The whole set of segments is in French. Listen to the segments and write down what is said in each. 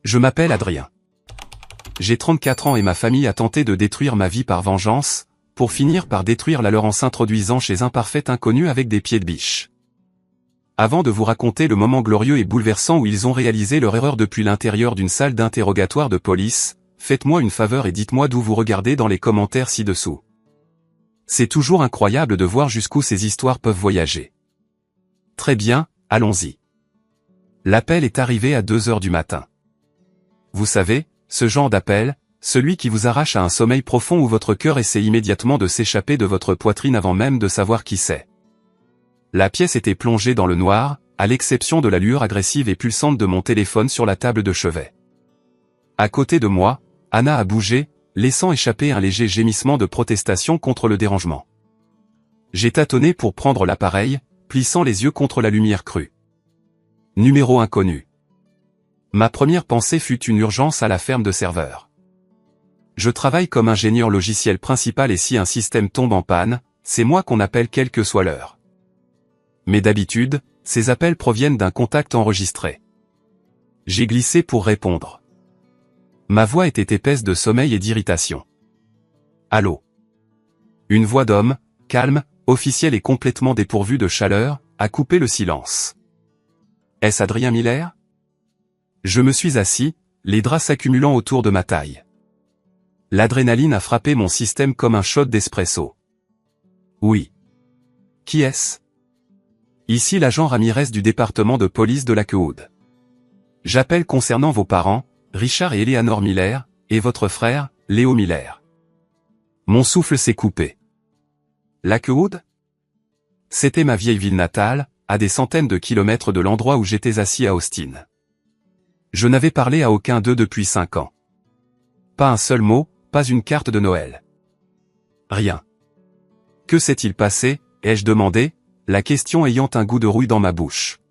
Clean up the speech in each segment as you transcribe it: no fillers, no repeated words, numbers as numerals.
Je m'appelle Adrien. J'ai 34 ans et ma famille a tenté de détruire ma vie par vengeance, pour finir par détruire la leur en s'introduisant chez un parfait inconnu avec des pieds de biche. Avant de vous raconter le moment glorieux et bouleversant où ils ont réalisé leur erreur depuis l'intérieur d'une salle d'interrogatoire de police, faites-moi une faveur et dites-moi d'où vous regardez dans les commentaires ci-dessous. C'est toujours incroyable de voir jusqu'où ces histoires peuvent voyager. Très bien, allons-y. L'appel est arrivé à 2 heures du matin. Vous savez, ce genre d'appel, celui qui vous arrache à un sommeil profond où votre cœur essaie immédiatement de s'échapper de votre poitrine avant même de savoir qui c'est. La pièce était plongée dans le noir, à l'exception de la lueur agressive et pulsante de mon téléphone sur la table de chevet. À côté de moi, Anna a bougé, laissant échapper un léger gémissement de protestation contre le dérangement. J'ai tâtonné pour prendre l'appareil, plissant les yeux contre la lumière crue. Numéro inconnu. Ma première pensée fut une urgence à la ferme de serveurs. Je travaille comme ingénieur logiciel principal et si un système tombe en panne, c'est moi qu'on appelle quelle que soit l'heure. Mais d'habitude, ces appels proviennent d'un contact enregistré. J'ai glissé pour répondre. Ma voix était épaisse de sommeil et d'irritation. Allô. Une voix d'homme, calme, officielle et complètement dépourvue de chaleur, a coupé le silence. Est-ce Adrien Miller ? Je me suis assis, les draps s'accumulant autour de ma taille. L'adrénaline a frappé mon système comme un shot d'espresso. Oui. Qui est-ce ? Ici l'agent Ramirez du département de police de Lakewood. J'appelle concernant vos parents, Richard et Eleanor Miller, et votre frère, Léo Miller. Mon souffle s'est coupé. Lakewood ? C'était ma vieille ville natale, à des centaines de kilomètres de l'endroit où j'étais assis à Austin. Je n'avais parlé à aucun d'eux depuis 5 ans. Pas un seul mot, pas une carte de Noël. Rien. Que s'est-il passé, ai-je demandé, la question ayant un goût de rouille dans ma bouche.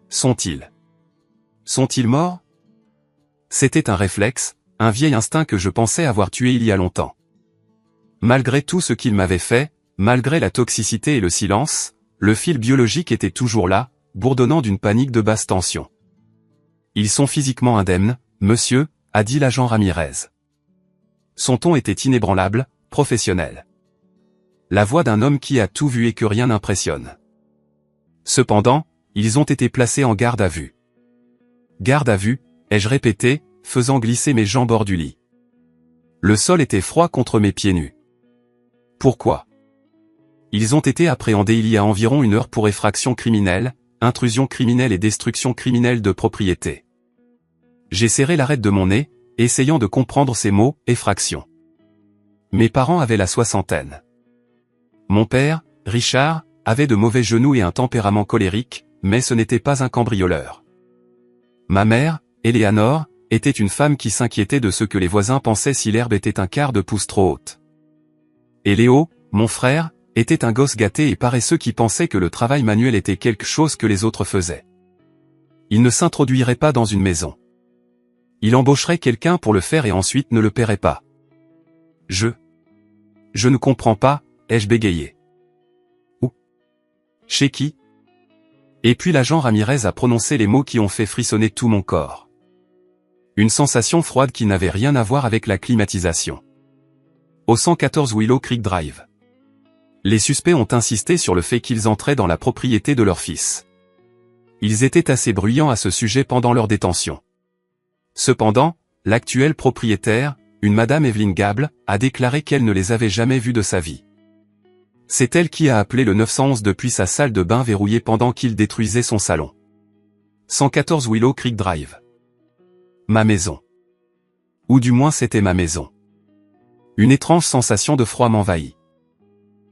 Sont-ils morts ? C'était un réflexe, un vieil instinct que je pensais avoir tué il y a longtemps. Malgré tout ce qu'ils m'avaient fait, malgré la toxicité et le silence, le fil biologique était toujours là, bourdonnant d'une panique de basse tension. Ils sont physiquement indemnes, monsieur, a dit l'agent Ramirez. Son ton était inébranlable, professionnel. La voix d'un homme qui a tout vu et que rien n'impressionne. Cependant, ils ont été placés en garde à vue. Garde à vue, ai-je répété, faisant glisser mes jambes hors du lit. Le sol était froid contre mes pieds nus. Pourquoi ? Ils ont été appréhendés il y a environ 1 heure pour effraction criminelle, intrusion criminelle et destruction criminelle de propriété. J'ai serré l'arête de mon nez, essayant de comprendre ces mots, effraction. Mes parents avaient la 60aine. Mon père, Richard, avait de mauvais genoux et un tempérament colérique, mais ce n'était pas un cambrioleur. Ma mère, Eleanor, était une femme qui s'inquiétait de ce que les voisins pensaient si l'herbe était un quart de pouce trop haute. Et Léo, mon frère, était un gosse gâté et paresseux qui pensait que le travail manuel était quelque chose que les autres faisaient. Il ne s'introduirait pas dans une maison. Il embaucherait quelqu'un pour le faire et ensuite ne le paierait pas. Je ne comprends pas, ai-je bégayé. Où ? Chez qui ? Et puis l'agent Ramirez a prononcé les mots qui ont fait frissonner tout mon corps. Une sensation froide qui n'avait rien à voir avec la climatisation. Au 114 Willow Creek Drive. Les suspects ont insisté sur le fait qu'ils entraient dans la propriété de leur fils. Ils étaient assez bruyants à ce sujet pendant leur détention. Cependant, l'actuel propriétaire, une madame Evelyn Gable, a déclaré qu'elle ne les avait jamais vus de sa vie. C'est elle qui a appelé le 911 depuis sa salle de bain verrouillée pendant qu'il détruisait son salon. 114 Willow Creek Drive. Ma maison. Ou du moins c'était ma maison. Une étrange sensation de froid m'envahit.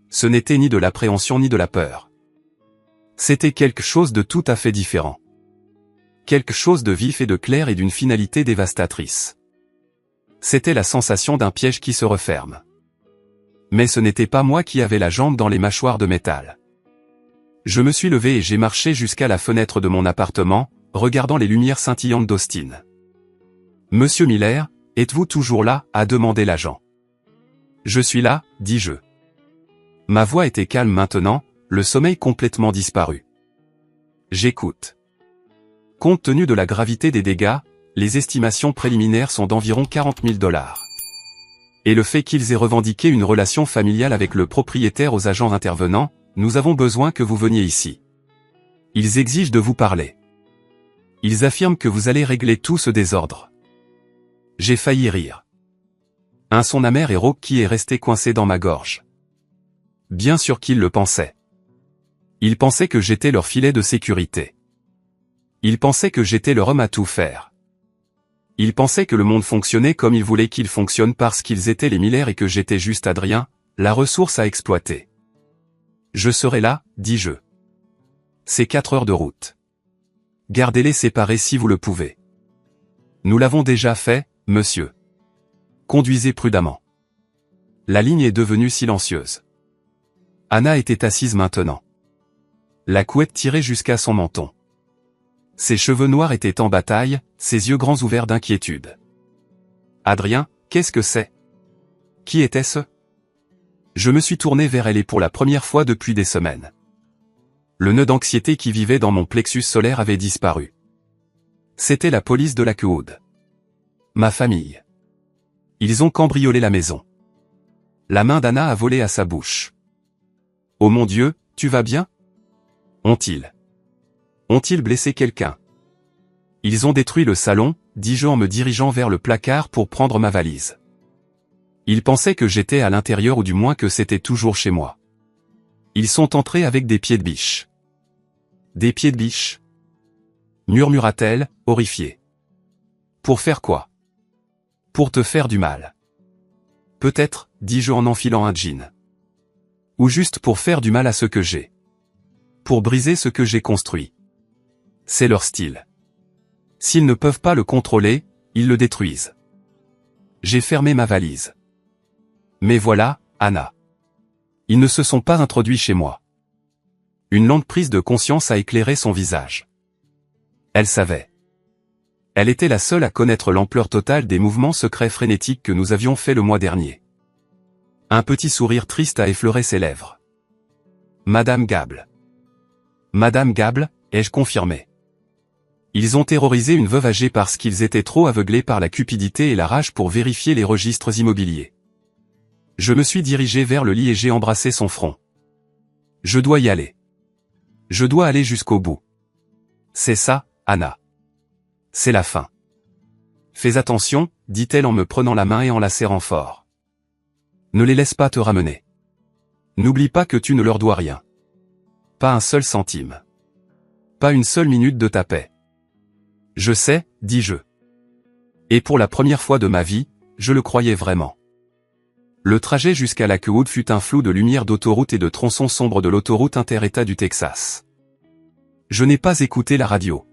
Ce n'était ni de l'appréhension ni de la peur. C'était quelque chose de tout à fait différent. Quelque chose de vif et de clair et d'une finalité dévastatrice. C'était la sensation d'un piège qui se referme. Mais ce n'était pas moi qui avais la jambe dans les mâchoires de métal. Je me suis levé et j'ai marché jusqu'à la fenêtre de mon appartement, regardant les lumières scintillantes d'Austin. « Monsieur Miller, êtes-vous toujours là ?» a demandé l'agent. « Je suis là », dis-je. Ma voix était calme maintenant, le sommeil complètement disparu. J'écoute. Compte tenu de la gravité des dégâts, les estimations préliminaires sont d'environ 40 000 $. Et le fait qu'ils aient revendiqué une relation familiale avec le propriétaire aux agents intervenants, nous avons besoin que vous veniez ici. Ils exigent de vous parler. Ils affirment que vous allez régler tout ce désordre. J'ai failli rire. Un son amer et rauque qui est resté coincé dans ma gorge. Bien sûr qu'ils le pensaient. Ils pensaient que j'étais leur filet de sécurité. Ils pensaient que j'étais leur homme à tout faire. Ils pensaient que le monde fonctionnait comme ils voulaient qu'il fonctionne parce qu'ils étaient les Miller et que j'étais juste Adrien, la ressource à exploiter. Je serai là, dis-je. C'est 4 heures de route. Gardez-les séparés si vous le pouvez. Nous l'avons déjà fait, monsieur. Conduisez prudemment. La ligne est devenue silencieuse. Anna était assise maintenant. La couette tirée jusqu'à son menton. Ses cheveux noirs étaient en bataille, ses yeux grands ouverts d'inquiétude. Adrien, qu'est-ce que c'est? Qui était-ce? Je me suis tourné vers elle et pour la première fois depuis des semaines. Le nœud d'anxiété qui vivait dans mon plexus solaire avait disparu. C'était la police de Lakewood. Ma famille. Ils ont cambriolé la maison. La main d'Anna a volé à sa bouche. Oh mon Dieu, tu vas bien? Ont-ils blessé quelqu'un? Ils ont détruit le salon, dis-je en me dirigeant vers le placard pour prendre ma valise. Ils pensaient que j'étais à l'intérieur ou du moins que c'était toujours chez moi. Ils sont entrés avec des pieds de biche. Des pieds de biche? Murmura-t-elle, horrifiée. Pour faire quoi? Pour te faire du mal. Peut-être, dis-je en enfilant un jean. Ou juste pour faire du mal à ce que j'ai. Pour briser ce que j'ai construit. C'est leur style. S'ils ne peuvent pas le contrôler, ils le détruisent. J'ai fermé ma valise. Mais voilà, Anna. Ils ne se sont pas introduits chez moi. Une lente prise de conscience a éclairé son visage. Elle savait. Elle était la seule à connaître l'ampleur totale des mouvements secrets frénétiques que nous avions faits le mois dernier. Un petit sourire triste a effleuré ses lèvres. Madame Gable. Madame Gable, ai-je confirmé. Ils ont terrorisé une veuve âgée parce qu'ils étaient trop aveuglés par la cupidité et la rage pour vérifier les registres immobiliers. Je me suis dirigé vers le lit et j'ai embrassé son front. Je dois y aller. Je dois aller jusqu'au bout. C'est ça, Anna. C'est la fin. Fais attention, dit-elle en me prenant la main et en la serrant fort. Ne les laisse pas te ramener. N'oublie pas que tu ne leur dois rien. Pas un seul centime. Pas une seule minute de ta paix. Je sais, dis-je. Et pour la première fois de ma vie, je le croyais vraiment. Le trajet jusqu'à Lakewood fut un flou de lumière d'autoroute et de tronçons sombres de l'autoroute inter-État du Texas. Je n'ai pas écouté la radio.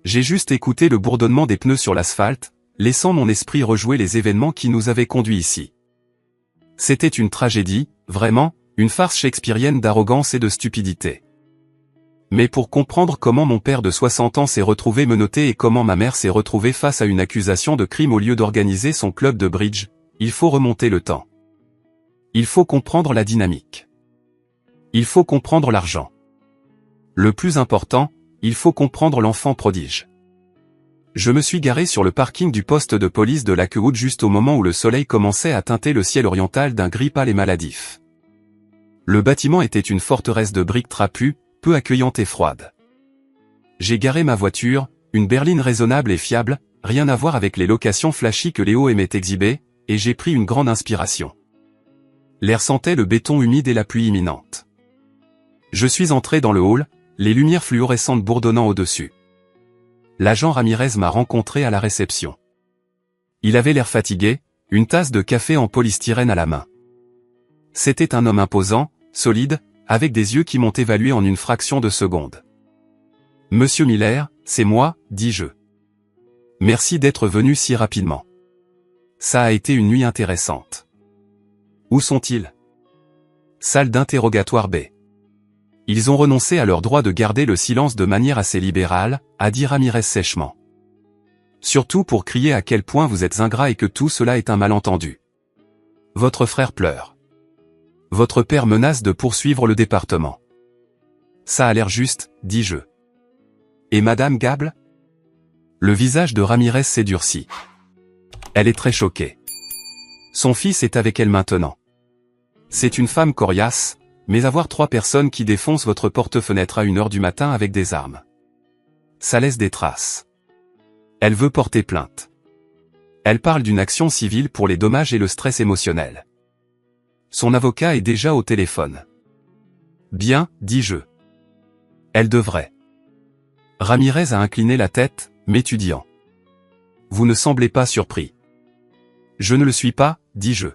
J'ai juste écouté le bourdonnement des pneus sur l'asphalte, laissant mon esprit rejouer les événements qui nous avaient conduits ici. C'était une tragédie, vraiment, une farce shakespearienne d'arrogance et de stupidité. Mais pour comprendre comment mon père de 60 ans s'est retrouvé menotté et comment ma mère s'est retrouvée face à une accusation de crime au lieu d'organiser son club de bridge, il faut remonter le temps. Il faut comprendre la dynamique. Il faut comprendre l'argent. Le plus important, il faut comprendre l'enfant prodige. Je me suis garé sur le parking du poste de police de Lakewood juste au moment où le soleil commençait à teinter le ciel oriental d'un gris pâle et maladif. Le bâtiment était une forteresse de briques trapues, peu accueillante et froide. J'ai garé ma voiture, une berline raisonnable et fiable, rien à voir avec les locations flashy que Léo aimait exhiber, et j'ai pris une grande inspiration. L'air sentait le béton humide et la pluie imminente. Je suis entré dans le hall, les lumières fluorescentes bourdonnant au-dessus. L'agent Ramirez m'a rencontré à la réception. Il avait l'air fatigué, une tasse de café en polystyrène à la main. C'était un homme imposant, solide, avec des yeux qui m'ont évalué en une fraction de seconde. « Monsieur Miller, c'est moi, dis-je. Merci d'être venu si rapidement. Ça a été une nuit intéressante. Où sont-ils? Salle d'interrogatoire B. Ils ont renoncé à leur droit de garder le silence de manière assez libérale, a dit Ramirez sèchement. Surtout pour crier à quel point vous êtes ingrat et que tout cela est un malentendu. Votre frère pleure. Votre père menace de poursuivre le département. Ça a l'air juste, dis-je. Et Madame Gable? Le visage de Ramirez s'est durci. Elle est très choquée. Son fils est avec elle maintenant. C'est une femme coriace, mais avoir 3 personnes qui défoncent votre porte-fenêtre à 1 heure du matin avec des armes. Ça laisse des traces. Elle veut porter plainte. Elle parle d'une action civile pour les dommages et le stress émotionnel. Son avocat est déjà au téléphone. Bien, dis-je. Elle devrait. Ramirez a incliné la tête, m'étudiant. Vous ne semblez pas surpris. Je ne le suis pas, dis-je.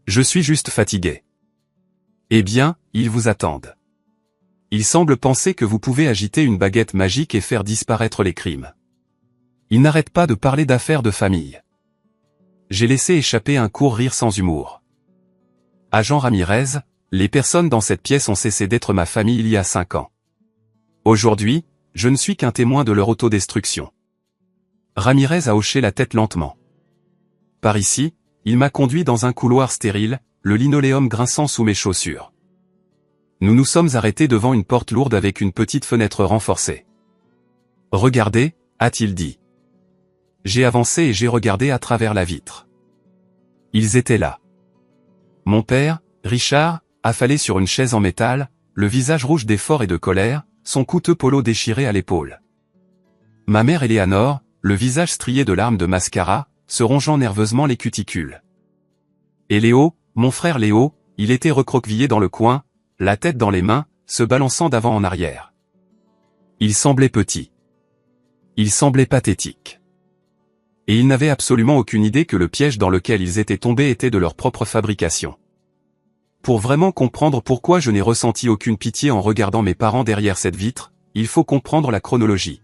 Je suis juste fatigué. Eh bien, ils vous attendent. Ils semblent penser que vous pouvez agiter une baguette magique et faire disparaître les crimes. Ils n'arrêtent pas de parler d'affaires de famille. J'ai laissé échapper un court rire sans humour. Agent Ramirez, les personnes dans cette pièce ont cessé d'être ma famille il y a 5 ans. Aujourd'hui, je ne suis qu'un témoin de leur autodestruction. Ramirez a hoché la tête lentement. Par ici, il m'a conduit dans un couloir stérile, le linoléum grinçant sous mes chaussures. Nous nous sommes arrêtés devant une porte lourde avec une petite fenêtre renforcée. Regardez, a-t-il dit. J'ai avancé et j'ai regardé à travers la vitre. Ils étaient là. Mon père, Richard, affalé sur une chaise en métal, le visage rouge d'effort et de colère, son coûteux polo déchiré à l'épaule. Ma mère Éléanore, le visage strié de larmes de mascara, se rongeant nerveusement les cuticules. Et Léo, mon frère Léo, il était recroquevillé dans le coin, la tête dans les mains, se balançant d'avant en arrière. Il semblait petit. Il semblait pathétique. Et ils n'avaient absolument aucune idée que le piège dans lequel ils étaient tombés était de leur propre fabrication. Pour vraiment comprendre pourquoi je n'ai ressenti aucune pitié en regardant mes parents derrière cette vitre, il faut comprendre la chronologie.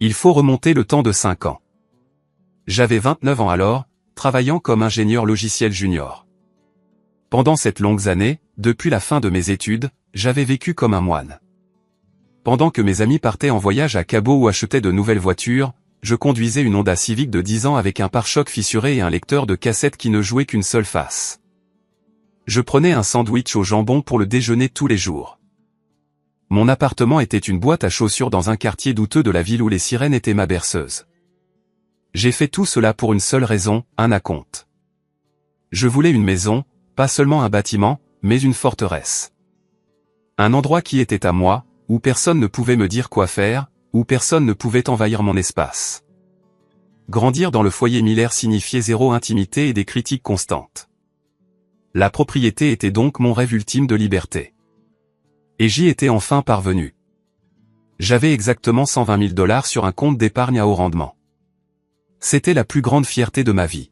Il faut remonter le temps de 5 ans. J'avais 29 ans alors, travaillant comme ingénieur logiciel junior. Pendant cette longue année, depuis la fin de mes études, j'avais vécu comme un moine. Pendant que mes amis partaient en voyage à Cabo ou achetaient de nouvelles voitures, je conduisais une Honda Civic de 10 ans avec un pare-choc fissuré et un lecteur de cassette qui ne jouait qu'une seule face. Je prenais un sandwich au jambon pour le déjeuner tous les jours. Mon appartement était une boîte à chaussures dans un quartier douteux de la ville où les sirènes étaient ma berceuse. J'ai fait tout cela pour une seule raison, un acompte. Je voulais une maison, pas seulement un bâtiment, mais une forteresse. Un endroit qui était à moi, où personne ne pouvait me dire quoi faire, où personne ne pouvait envahir mon espace. Grandir dans le foyer Miller signifiait 0 intimité et des critiques constantes. La propriété était donc mon rêve ultime de liberté. Et j'y étais enfin parvenu. J'avais exactement 120 000 $ sur un compte d'épargne à haut rendement. C'était la plus grande fierté de ma vie.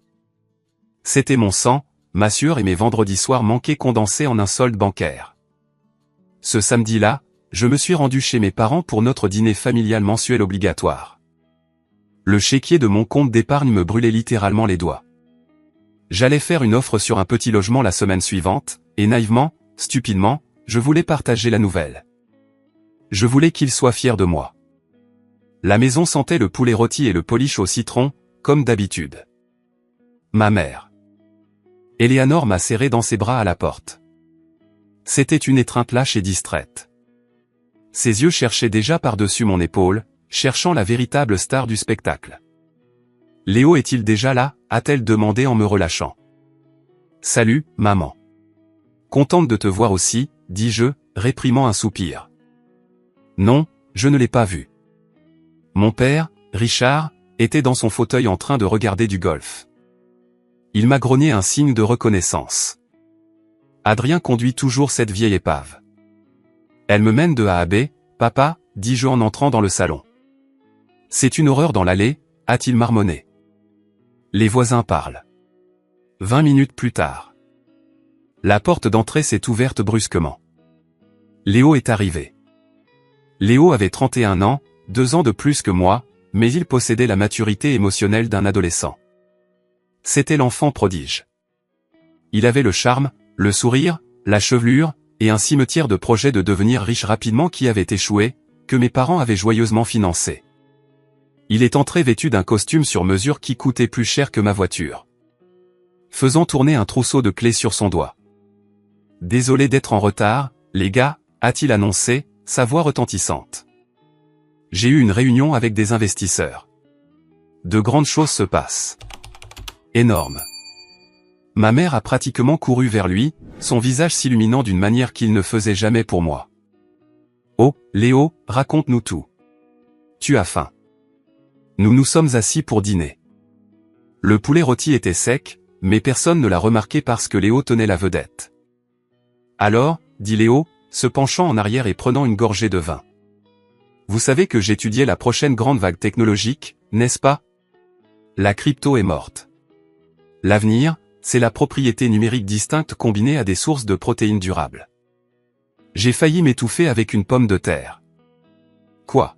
C'était mon sang, ma sueur et mes vendredis soirs manqués condensés en un solde bancaire. Ce samedi-là, je me suis rendu chez mes parents pour notre dîner familial mensuel obligatoire. Le chéquier de mon compte d'épargne me brûlait littéralement les doigts. J'allais faire une offre sur un petit logement la semaine suivante, et naïvement, stupidement, je voulais partager la nouvelle. Je voulais qu'il soit fier de moi. La maison sentait le poulet rôti et le polish au citron, comme d'habitude. Ma mère. Éléanore m'a serré dans ses bras à la porte. C'était une étreinte lâche et distraite. Ses yeux cherchaient déjà par-dessus mon épaule, cherchant la véritable star du spectacle. Léo est-il déjà là, a-t-elle demandé en me relâchant. Salut, maman. Contente de te voir aussi, dis-je, réprimant un soupir. Non, je ne l'ai pas vu. Mon père, Richard, était dans son fauteuil en train de regarder du golf. Il m'a grogné un signe de reconnaissance. Adrien conduit toujours cette vieille épave. Elle me mène de A à B, papa, dis-je en entrant dans le salon. C'est une horreur dans l'allée, a-t-il marmonné. Les voisins parlent. 20 minutes plus tard. La porte d'entrée s'est ouverte brusquement. Léo est arrivé. Léo avait 31 ans, 2 ans de plus que moi, mais il possédait la maturité émotionnelle d'un adolescent. C'était l'enfant prodige. Il avait le charme, le sourire, la chevelure, et un cimetière de projets de devenir riche rapidement qui avait échoué, que mes parents avaient joyeusement financé. Il est entré vêtu d'un costume sur mesure qui coûtait plus cher que ma voiture. Faisant tourner un trousseau de clés sur son doigt. Désolé d'être en retard, les gars, a-t-il annoncé, sa voix retentissante. J'ai eu une réunion avec des investisseurs. De grandes choses se passent. Énorme. Ma mère a pratiquement couru vers lui, son visage s'illuminant d'une manière qu'il ne faisait jamais pour moi. Oh, Léo, raconte-nous tout. Tu as faim. Nous nous sommes assis pour dîner. Le poulet rôti était sec, mais personne ne l'a remarqué parce que Léo tenait la vedette. Alors, dit Léo, se penchant en arrière et prenant une gorgée de vin. Vous savez que j'étudiais la prochaine grande vague technologique, n'est-ce pas? La crypto est morte. L'avenir, c'est la propriété numérique distincte combinée à des sources de protéines durables. J'ai failli m'étouffer avec une pomme de terre. Quoi?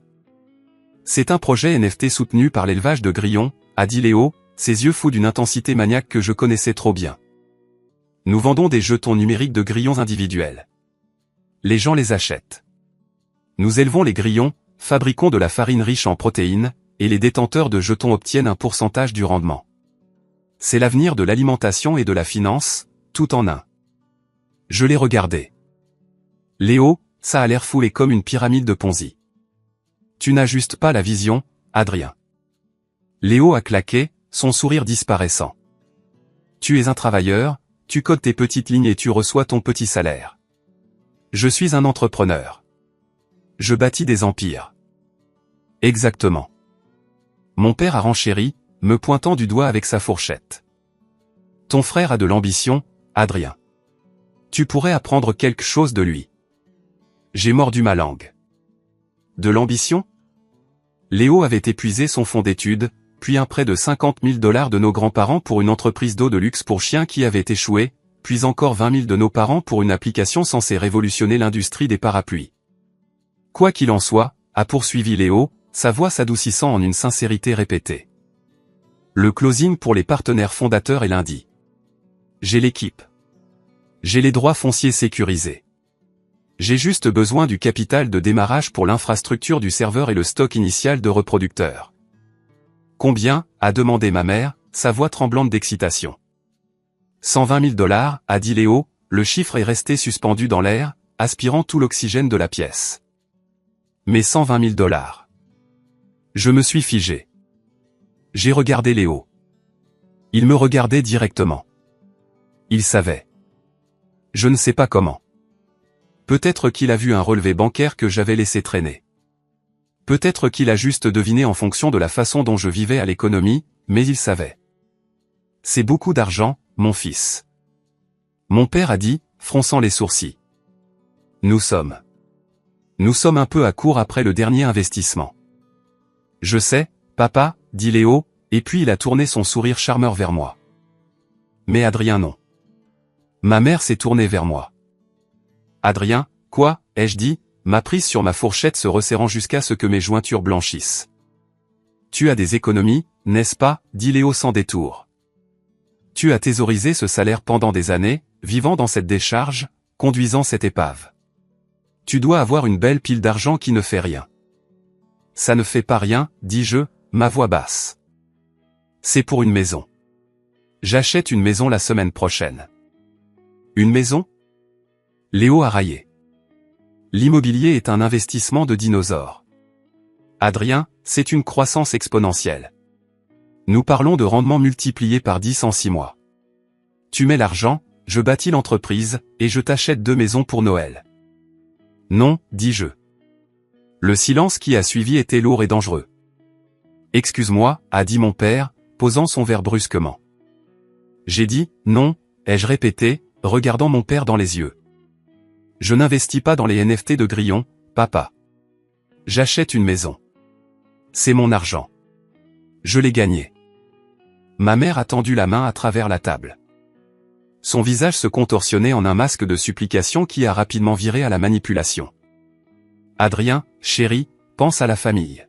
C'est un projet NFT soutenu par l'élevage de grillons, a dit Léo, ses yeux fous d'une intensité maniaque que je connaissais trop bien. Nous vendons des jetons numériques de grillons individuels. Les gens les achètent. Nous élevons les grillons, fabriquons de la farine riche en protéines, et les détenteurs de jetons obtiennent un pourcentage du rendement. C'est l'avenir de l'alimentation et de la finance, tout en un. Je l'ai regardé. Léo, ça a l'air fou et comme une pyramide de Ponzi. Tu n'as juste pas la vision, Adrien. Léo a claqué, son sourire disparaissant. Tu es un travailleur, tu codes tes petites lignes et tu reçois ton petit salaire. Je suis un entrepreneur. Je bâtis des empires. Exactement. Mon père a renchéri, me pointant du doigt avec sa fourchette. Ton frère a de l'ambition, Adrien. Tu pourrais apprendre quelque chose de lui. J'ai mordu ma langue. De l'ambition? Léo avait épuisé son fonds d'études, puis un prêt de 50 000 $ de nos grands-parents pour une entreprise d'eau de luxe pour chiens qui avait échoué, puis encore 20 000 de nos parents pour une application censée révolutionner l'industrie des parapluies. Quoi qu'il en soit, a poursuivi Léo, sa voix s'adoucissant en une sincérité répétée. Le closing pour les partenaires fondateurs est lundi. J'ai l'équipe. J'ai les droits fonciers sécurisés. J'ai juste besoin du capital de démarrage pour l'infrastructure du serveur et le stock initial de reproducteurs. Combien, a demandé ma mère, sa voix tremblante d'excitation. 120 000 $, a dit Léo, le chiffre est resté suspendu dans l'air, aspirant tout l'oxygène de la pièce. Mais 120 000 $. Je me suis figé. J'ai regardé Léo. Il me regardait directement. Il savait. Je ne sais pas comment. Peut-être qu'il a vu un relevé bancaire que j'avais laissé traîner. Peut-être qu'il a juste deviné en fonction de la façon dont je vivais à l'économie, mais il savait. C'est beaucoup d'argent, mon fils. Mon père a dit, fronçant les sourcils. Nous sommes un peu à court après le dernier investissement. Je sais, papa, dit Léo, et puis il a tourné son sourire charmeur vers moi. Mais Adrien non. Ma mère s'est tournée vers moi. Adrien, quoi, ai-je dit, ma prise sur ma fourchette se resserrant jusqu'à ce que mes jointures blanchissent. Tu as des économies, n'est-ce pas, dit Léo sans détour. Tu as thésaurisé ce salaire pendant des années, vivant dans cette décharge, conduisant cette épave. Tu dois avoir une belle pile d'argent qui ne fait rien. Ça ne fait pas rien, dis-je, ma voix basse. C'est pour une maison. J'achète une maison la semaine prochaine. Une maison? Léo a raillé. L'immobilier est un investissement de dinosaure. Adrien, c'est une croissance exponentielle. Nous parlons de rendement multiplié par 10 en 6 mois. Tu mets l'argent, je bâtis l'entreprise, et je t'achète 2 maisons pour Noël. Non, dis-je. Le silence qui a suivi était lourd et dangereux. Excuse-moi, a dit mon père, posant son verre brusquement. J'ai dit, non, ai-je répété, regardant mon père dans les yeux. Je n'investis pas dans les NFT de grillons, papa. J'achète une maison. C'est mon argent. Je l'ai gagné. Ma mère a tendu la main à travers la table. Son visage se contorsionnait en un masque de supplication qui a rapidement viré à la manipulation. Adrien, chéri, pense à la famille.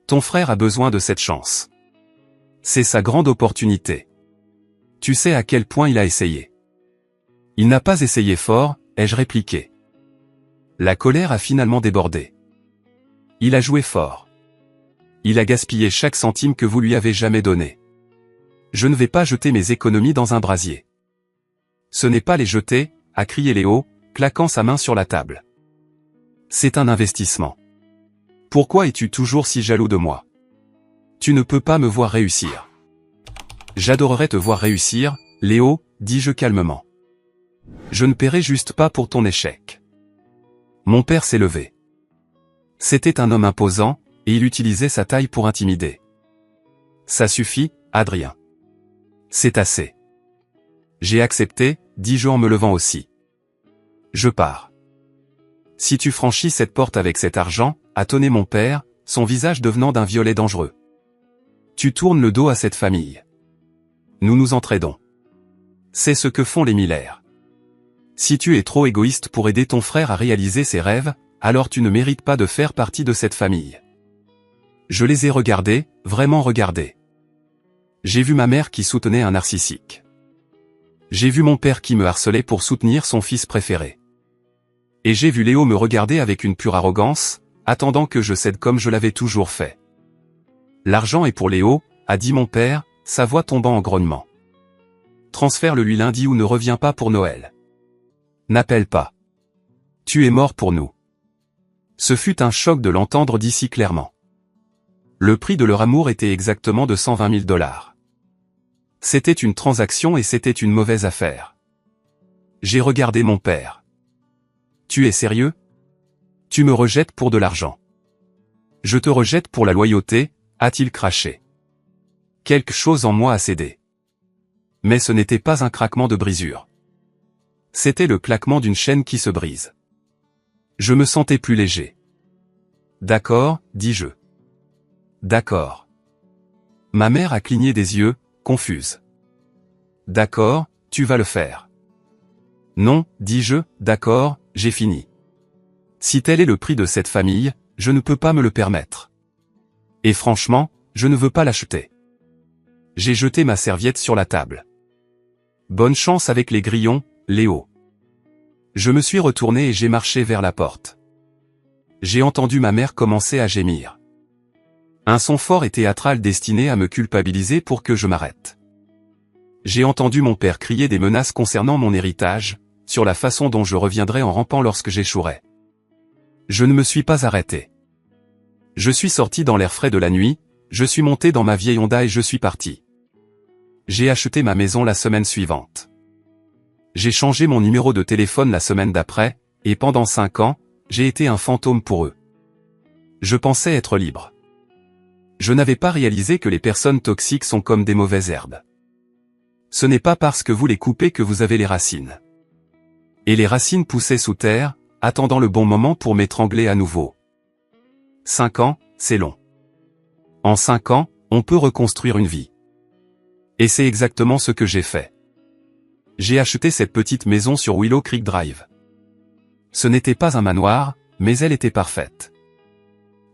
Ton frère a besoin de cette chance. C'est sa grande opportunité. Tu sais à quel point il a essayé. Il n'a pas essayé fort, ai-je répliqué. La colère a finalement débordé. Il a joué fort. Il a gaspillé chaque centime que vous lui avez jamais donné. Je ne vais pas jeter mes économies dans un brasier. Ce n'est pas les jeter, a crié Léo, claquant sa main sur la table. C'est un investissement. Pourquoi es-tu toujours si jaloux de moi? Tu ne peux pas me voir réussir. J'adorerais te voir réussir, Léo, dis-je calmement. Je ne paierai juste pas pour ton échec. Mon père s'est levé. C'était un homme imposant, et il utilisait sa taille pour intimider. Ça suffit, Adrien. C'est assez. J'ai accepté, dis-je en me levant aussi. Je pars. Si tu franchis cette porte avec cet argent, a tonné mon père, son visage devenant d'un violet dangereux. Tu tournes le dos à cette famille. Nous nous entraidons. C'est ce que font les Miller. Si tu es trop égoïste pour aider ton frère à réaliser ses rêves, alors tu ne mérites pas de faire partie de cette famille. Je les ai regardés, vraiment regardés. J'ai vu ma mère qui soutenait un narcissique. J'ai vu mon père qui me harcelait pour soutenir son fils préféré. Et j'ai vu Léo me regarder avec une pure arrogance, attendant que je cède comme je l'avais toujours fait. L'argent est pour Léo, a dit mon père, sa voix tombant en grognement. Transfère-le-lui lundi ou ne reviens pas pour Noël. N'appelle pas. Tu es mort pour nous. Ce fut un choc de l'entendre dit si clairement. Le prix de leur amour était exactement de 120 000 $. C'était une transaction et c'était une mauvaise affaire. J'ai regardé mon père. Tu es sérieux? Tu me rejettes pour de l'argent. Je te rejette pour la loyauté, a-t-il craché. Quelque chose en moi a cédé. Mais ce n'était pas un craquement de brisure. C'était le claquement d'une chaîne qui se brise. Je me sentais plus léger. D'accord, dis-je. D'accord. Ma mère a cligné des yeux, confuse. D'accord, tu vas le faire. Non, dis-je, d'accord, j'ai fini. Si tel est le prix de cette famille, je ne peux pas me le permettre. Et franchement, je ne veux pas l'acheter. J'ai jeté ma serviette sur la table. Bonne chance avec les grillons, Léo. Je me suis retourné et j'ai marché vers la porte. J'ai entendu ma mère commencer à gémir. Un son fort et théâtral destiné à me culpabiliser pour que je m'arrête. J'ai entendu mon père crier des menaces concernant mon héritage, sur la façon dont je reviendrais en rampant lorsque j'échouerais. Je ne me suis pas arrêté. Je suis sorti dans l'air frais de la nuit, je suis monté dans ma vieille Honda et je suis parti. J'ai acheté ma maison la semaine suivante. J'ai changé mon numéro de téléphone la semaine d'après, et pendant 5 ans, j'ai été un fantôme pour eux. Je pensais être libre. Je n'avais pas réalisé que les personnes toxiques sont comme des mauvaises herbes. Ce n'est pas parce que vous les coupez que vous avez les racines. Et les racines poussaient sous terre, attendant le bon moment pour m'étrangler à nouveau. 5 ans, c'est long. En 5 ans, on peut reconstruire une vie. Et c'est exactement ce que j'ai fait. J'ai acheté cette petite maison sur Willow Creek Drive. Ce n'était pas un manoir, mais elle était parfaite.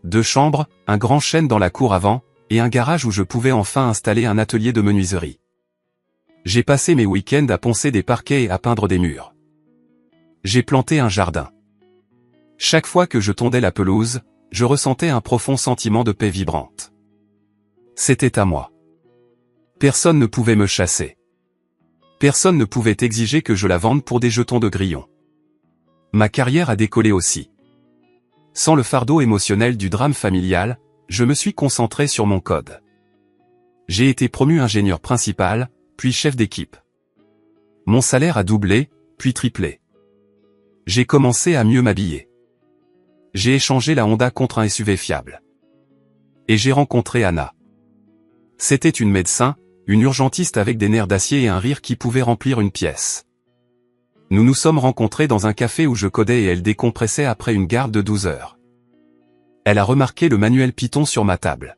2 chambres, un grand chêne dans la cour avant, et un garage où je pouvais enfin installer un atelier de menuiserie. J'ai passé mes week-ends à poncer des parquets et à peindre des murs. J'ai planté un jardin. Chaque fois que je tondais la pelouse, je ressentais un profond sentiment de paix vibrante. C'était à moi. Personne ne pouvait me chasser. Personne ne pouvait exiger que je la vende pour des jetons de grillons. Ma carrière a décollé aussi. Sans le fardeau émotionnel du drame familial, je me suis concentré sur mon code. J'ai été promu ingénieur principal, puis chef d'équipe. Mon salaire a doublé, puis triplé. J'ai commencé à mieux m'habiller. J'ai échangé la Honda contre un SUV fiable. Et j'ai rencontré Anna. C'était une médecin, une urgentiste avec des nerfs d'acier et un rire qui pouvait remplir une pièce. Nous nous sommes rencontrés dans un café où je codais et elle décompressait après une garde de 12 heures. Elle a remarqué le manuel Python sur ma table.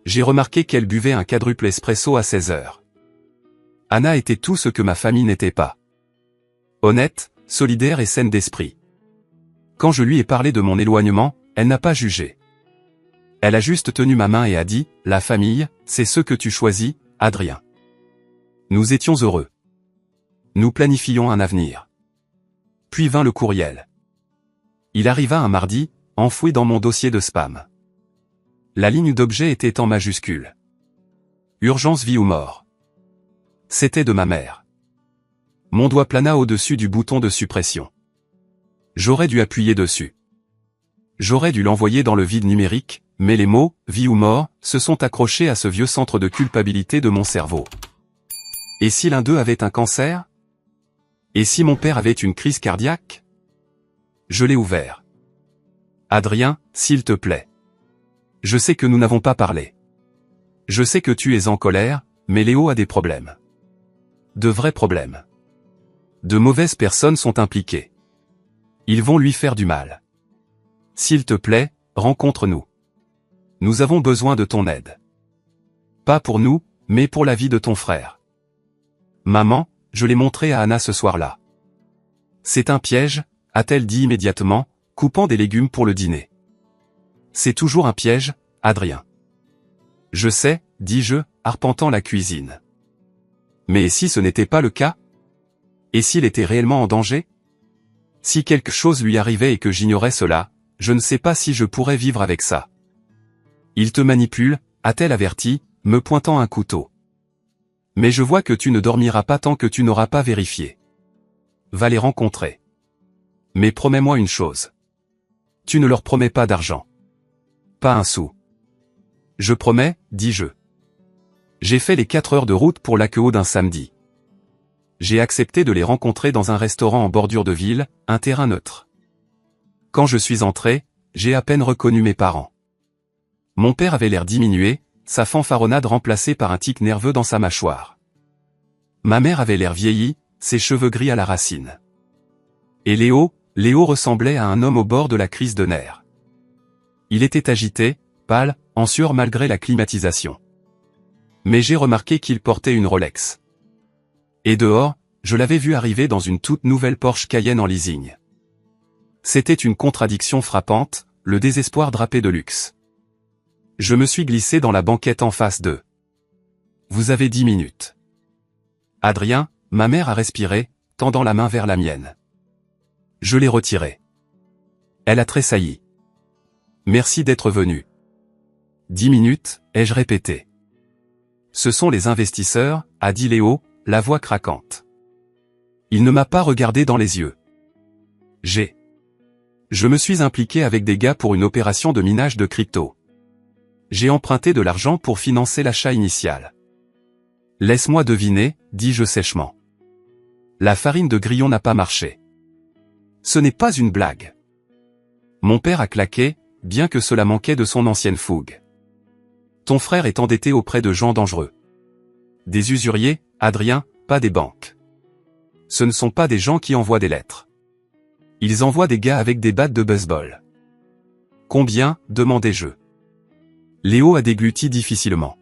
J'ai remarqué qu'elle buvait un quadruple espresso à 16 heures. Anna était tout ce que ma famille n'était pas. Honnête, solidaire et saine d'esprit. Quand je lui ai parlé de mon éloignement, elle n'a pas jugé. Elle a juste tenu ma main et a dit, « La famille, c'est ce que tu choisis, Adrien. » Nous étions heureux. Nous planifions un avenir. Puis vint le courriel. Il arriva un mardi, enfoui dans mon dossier de spam. La ligne d'objet était en majuscule. Urgence vie ou mort. C'était de ma mère. Mon doigt plana au-dessus du bouton de suppression. J'aurais dû appuyer dessus. J'aurais dû l'envoyer dans le vide numérique, mais les mots, vie ou mort, se sont accrochés à ce vieux centre de culpabilité de mon cerveau. Et si l'un d'eux avait un cancer? Et si mon père avait une crise cardiaque? Je l'ai ouvert. Adrien, s'il te plaît. Je sais que nous n'avons pas parlé. Je sais que tu es en colère, mais Léo a des problèmes. De vrais problèmes. De mauvaises personnes sont impliquées. Ils vont lui faire du mal. S'il te plaît, rencontre-nous. Nous avons besoin de ton aide. Pas pour nous, mais pour la vie de ton frère. Maman, je l'ai montré à Anna ce soir-là. C'est un piège, a-t-elle dit immédiatement, coupant des légumes pour le dîner. C'est toujours un piège, Adrien. Je sais, dis-je, arpentant la cuisine. Mais et si ce n'était pas le cas? Et s'il était réellement en danger? Si quelque chose lui arrivait et que j'ignorais cela, je ne sais pas si je pourrais vivre avec ça. Il te manipule, a-t-elle averti, me pointant un couteau. Mais je vois que tu ne dormiras pas tant que tu n'auras pas vérifié. Va les rencontrer. Mais promets-moi une chose. Tu ne leur promets pas d'argent. Pas un sou. Je promets, dis-je. J'ai fait les 4 heures de route pour l'AQO d'un samedi. J'ai accepté de les rencontrer dans un restaurant en bordure de ville, un terrain neutre. Quand je suis entré, j'ai à peine reconnu mes parents. Mon père avait l'air diminué, sa fanfaronnade remplacée par un tic nerveux dans sa mâchoire. Ma mère avait l'air vieillie, ses cheveux gris à la racine. Et Léo ressemblait à un homme au bord de la crise de nerfs. Il était agité, pâle, en sueur malgré la climatisation. Mais j'ai remarqué qu'il portait une Rolex. Et dehors, je l'avais vu arriver dans une toute nouvelle Porsche Cayenne en leasing. C'était une contradiction frappante, le désespoir drapé de luxe. Je me suis glissé dans la banquette en face d'eux. Vous avez 10 minutes. Adrien, ma mère a respiré, tendant la main vers la mienne. Je l'ai retirée. Elle a tressailli. Merci d'être venu. 10 minutes, ai-je répété. Ce sont les investisseurs, a dit Léo, la voix craquante. Il ne m'a pas regardé dans les yeux. Je me suis impliqué avec des gars pour une opération de minage de crypto. J'ai emprunté de l'argent pour financer l'achat initial. Laisse-moi deviner, dis-je sèchement. La farine de grillon n'a pas marché. Ce n'est pas une blague. Mon père a claqué, bien que cela manquait de son ancienne fougue. Ton frère est endetté auprès de gens dangereux. Des usuriers, Adrien, pas des banques. Ce ne sont pas des gens qui envoient des lettres. Ils envoient des gars avec des battes de baseball. Combien, demandai-je. Léo a dégluti difficilement.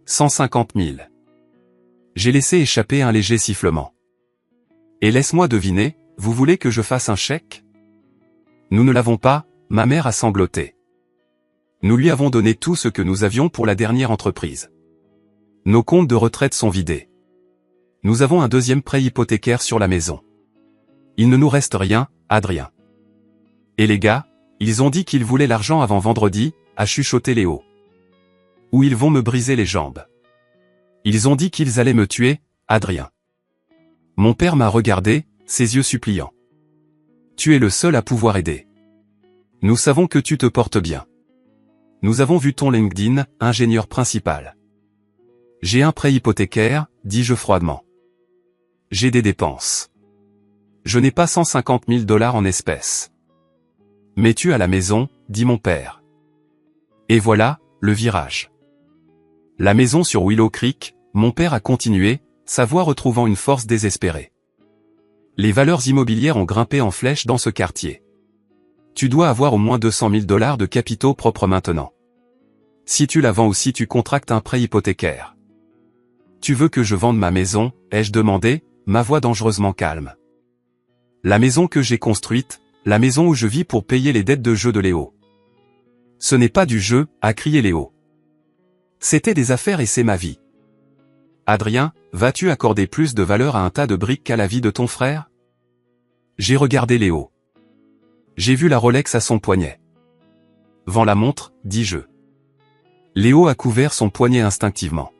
150 000. J'ai laissé échapper un léger sifflement. Et laisse-moi deviner, vous voulez que je fasse un chèque? Nous ne l'avons pas, ma mère a sangloté. Nous lui avons donné tout ce que nous avions pour la dernière entreprise. Nos comptes de retraite sont vidés. Nous avons un deuxième prêt hypothécaire sur la maison. Il ne nous reste rien, Adrien. Et les gars, ils ont dit qu'ils voulaient l'argent avant vendredi, a chuchoté Léo. Ou ils vont me briser les jambes. Ils ont dit qu'ils allaient me tuer, Adrien. Mon père m'a regardé, ses yeux suppliants. Tu es le seul à pouvoir aider. Nous savons que tu te portes bien. Nous avons vu ton LinkedIn, ingénieur principal. J'ai un prêt hypothécaire, dis-je froidement. J'ai des dépenses. Je n'ai pas 150 000 $ en espèces. Mais tu as la maison, dit mon père. Et voilà, le virage. La maison sur Willow Creek, mon père a continué, sa voix retrouvant une force désespérée. Les valeurs immobilières ont grimpé en flèche dans ce quartier. Tu dois avoir au moins 200 000 $ de capitaux propres maintenant. Si tu la vends ou si tu contractes un prêt hypothécaire. Tu veux que je vende ma maison, ai-je demandé, ma voix dangereusement calme. La maison que j'ai construite, la maison où je vis pour payer les dettes de jeu de Léo. Ce n'est pas du jeu, a crié Léo. C'était des affaires et c'est ma vie. Adrien, vas-tu accorder plus de valeur à un tas de briques qu'à la vie de ton frère? J'ai regardé Léo. J'ai vu la Rolex à son poignet. Vends la montre, dis-je. Léo a couvert son poignet instinctivement.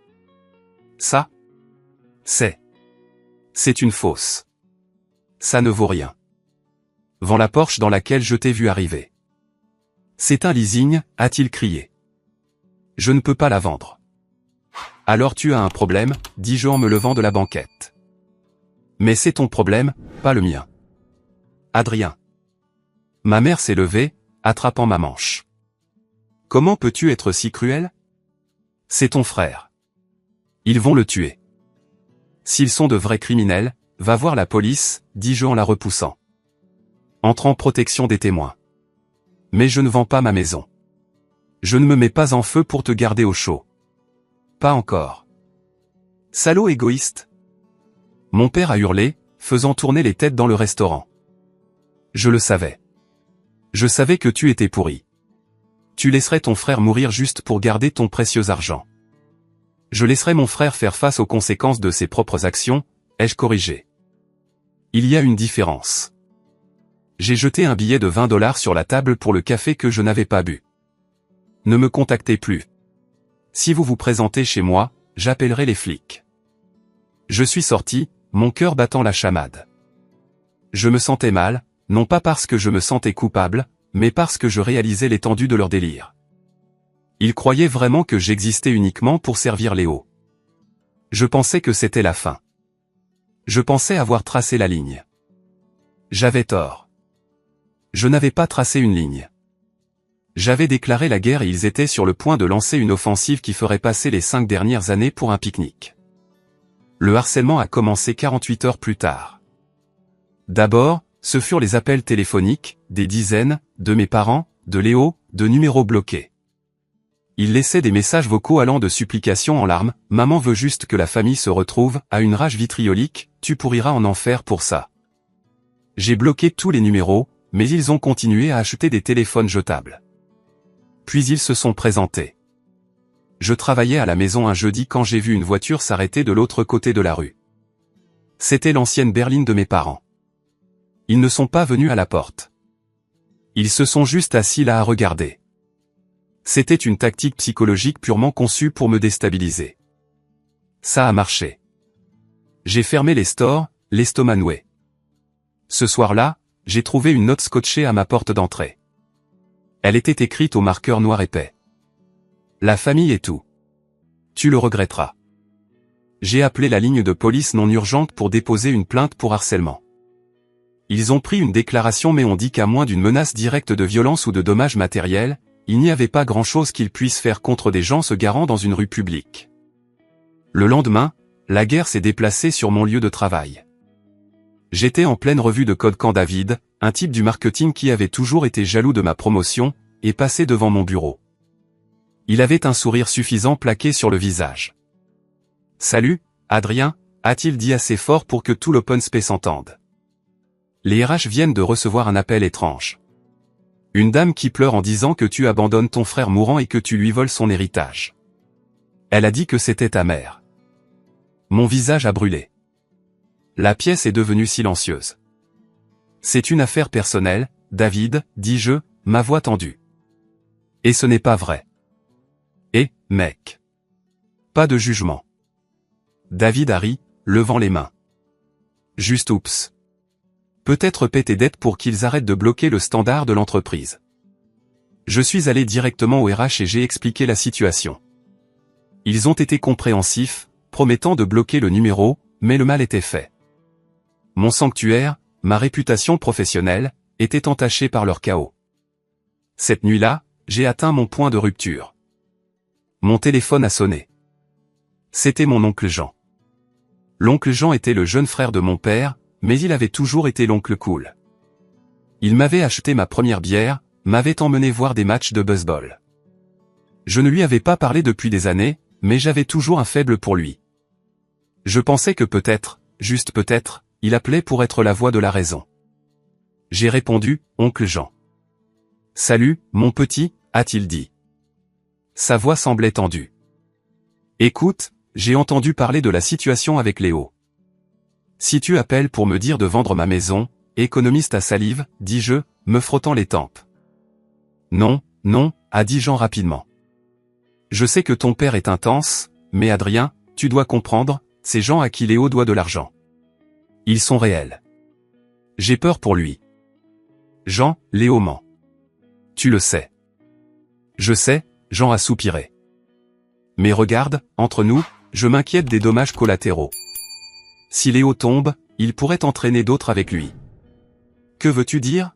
Ça? C'est une fausse. Ça ne vaut rien. Vends la Porsche dans laquelle je t'ai vu arriver. C'est un leasing, a-t-il crié. Je ne peux pas la vendre. Alors tu as un problème, dis-je en me levant de la banquette. Mais c'est ton problème, pas le mien. Adrien. Ma mère s'est levée, attrapant ma manche. Comment peux-tu être si cruel? C'est ton frère. Ils vont le tuer. S'ils sont de vrais criminels, va voir la police, dis-je en la repoussant. Entre en protection des témoins. Mais je ne vends pas ma maison. Je ne me mets pas en feu pour te garder au chaud. Pas encore. Salaud égoïste. Mon père a hurlé, faisant tourner les têtes dans le restaurant. Je le savais. Je savais que tu étais pourri. Tu laisserais ton frère mourir juste pour garder ton précieux argent. Je laisserai mon frère faire face aux conséquences de ses propres actions, ai-je corrigé. Il y a une différence. J'ai jeté un billet de 20 $ sur la table pour le café que je n'avais pas bu. Ne me contactez plus. Si vous vous présentez chez moi, j'appellerai les flics. Je suis sorti, mon cœur battant la chamade. Je me sentais mal, non pas parce que je me sentais coupable, mais parce que je réalisais l'étendue de leur délire. Ils croyaient vraiment que j'existais uniquement pour servir Léo. Je pensais que c'était la fin. Je pensais avoir tracé la ligne. J'avais tort. Je n'avais pas tracé une ligne. J'avais déclaré la guerre et ils étaient sur le point de lancer une offensive qui ferait passer les 5 dernières années pour un pique-nique. Le harcèlement a commencé 48 heures plus tard. D'abord, ce furent les appels téléphoniques, des dizaines, de mes parents, de Léo, de numéros bloqués. Ils laissaient des messages vocaux allant de supplications en larmes, « Maman veut juste que la famille se retrouve », à une rage vitriolique, « Tu pourriras en enfer pour ça ». J'ai bloqué tous les numéros, mais ils ont continué à acheter des téléphones jetables. Puis ils se sont présentés. Je travaillais à la maison un jeudi quand j'ai vu une voiture s'arrêter de l'autre côté de la rue. C'était l'ancienne berline de mes parents. Ils ne sont pas venus à la porte. Ils se sont juste assis là à regarder. C'était une tactique psychologique purement conçue pour me déstabiliser. Ça a marché. J'ai fermé les stores, l'estomac noué. Ce soir-là, j'ai trouvé une note scotchée à ma porte d'entrée. Elle était écrite au marqueur noir épais. La famille est tout. Tu le regretteras. J'ai appelé la ligne de police non urgente pour déposer une plainte pour harcèlement. Ils ont pris une déclaration mais ont dit qu'à moins d'une menace directe de violence ou de dommages matériels, il n'y avait pas grand-chose qu'ils puissent faire contre des gens se garant dans une rue publique. Le lendemain, la guerre s'est déplacée sur mon lieu de travail. J'étais en pleine revue de code quand David, un type du marketing qui avait toujours été jaloux de ma promotion, est passé devant mon bureau. Il avait un sourire suffisant plaqué sur le visage. « Salut, Adrien », a-t-il dit assez fort pour que tout l'open space entende. Les RH viennent de recevoir un appel étrange. Une dame qui pleure en disant que tu abandonnes ton frère mourant et que tu lui voles son héritage. Elle a dit que c'était ta mère. Mon visage a brûlé. La pièce est devenue silencieuse. C'est une affaire personnelle, David, dis-je, ma voix tendue. Et ce n'est pas vrai. Et, mec. Pas de jugement. David a ri, levant les mains. Juste oups. Peut-être paie tes dettes pour qu'ils arrêtent de bloquer le standard de l'entreprise. Je suis allé directement au RH et j'ai expliqué la situation. Ils ont été compréhensifs, promettant de bloquer le numéro, mais le mal était fait. Mon sanctuaire, ma réputation professionnelle, était entachée par leur chaos. Cette nuit-là, j'ai atteint mon point de rupture. Mon téléphone a sonné. C'était mon oncle Jean. L'oncle Jean était le jeune frère de mon père, mais il avait toujours été l'oncle cool. Il m'avait acheté ma première bière, m'avait emmené voir des matchs de baseball. Je ne lui avais pas parlé depuis des années, mais j'avais toujours un faible pour lui. Je pensais que peut-être, juste peut-être, il appelait pour être la voix de la raison. J'ai répondu, oncle Jean. « Salut, mon petit », a-t-il dit. Sa voix semblait tendue. « Écoute, j'ai entendu parler de la situation avec Léo. Si tu appelles pour me dire de vendre ma maison, économiste à salive, dis-je, me frottant les tempes. Non, non, a dit Jean rapidement. Je sais que ton père est intense, mais Adrien, tu dois comprendre, c'est Jean à qui Léo doit de l'argent. Ils sont réels. J'ai peur pour lui. Jean, Léo ment. Tu le sais. Je sais, Jean a soupiré. Mais regarde, entre nous, je m'inquiète des dommages collatéraux. Si Léo tombe, il pourrait entraîner d'autres avec lui. Que veux-tu dire?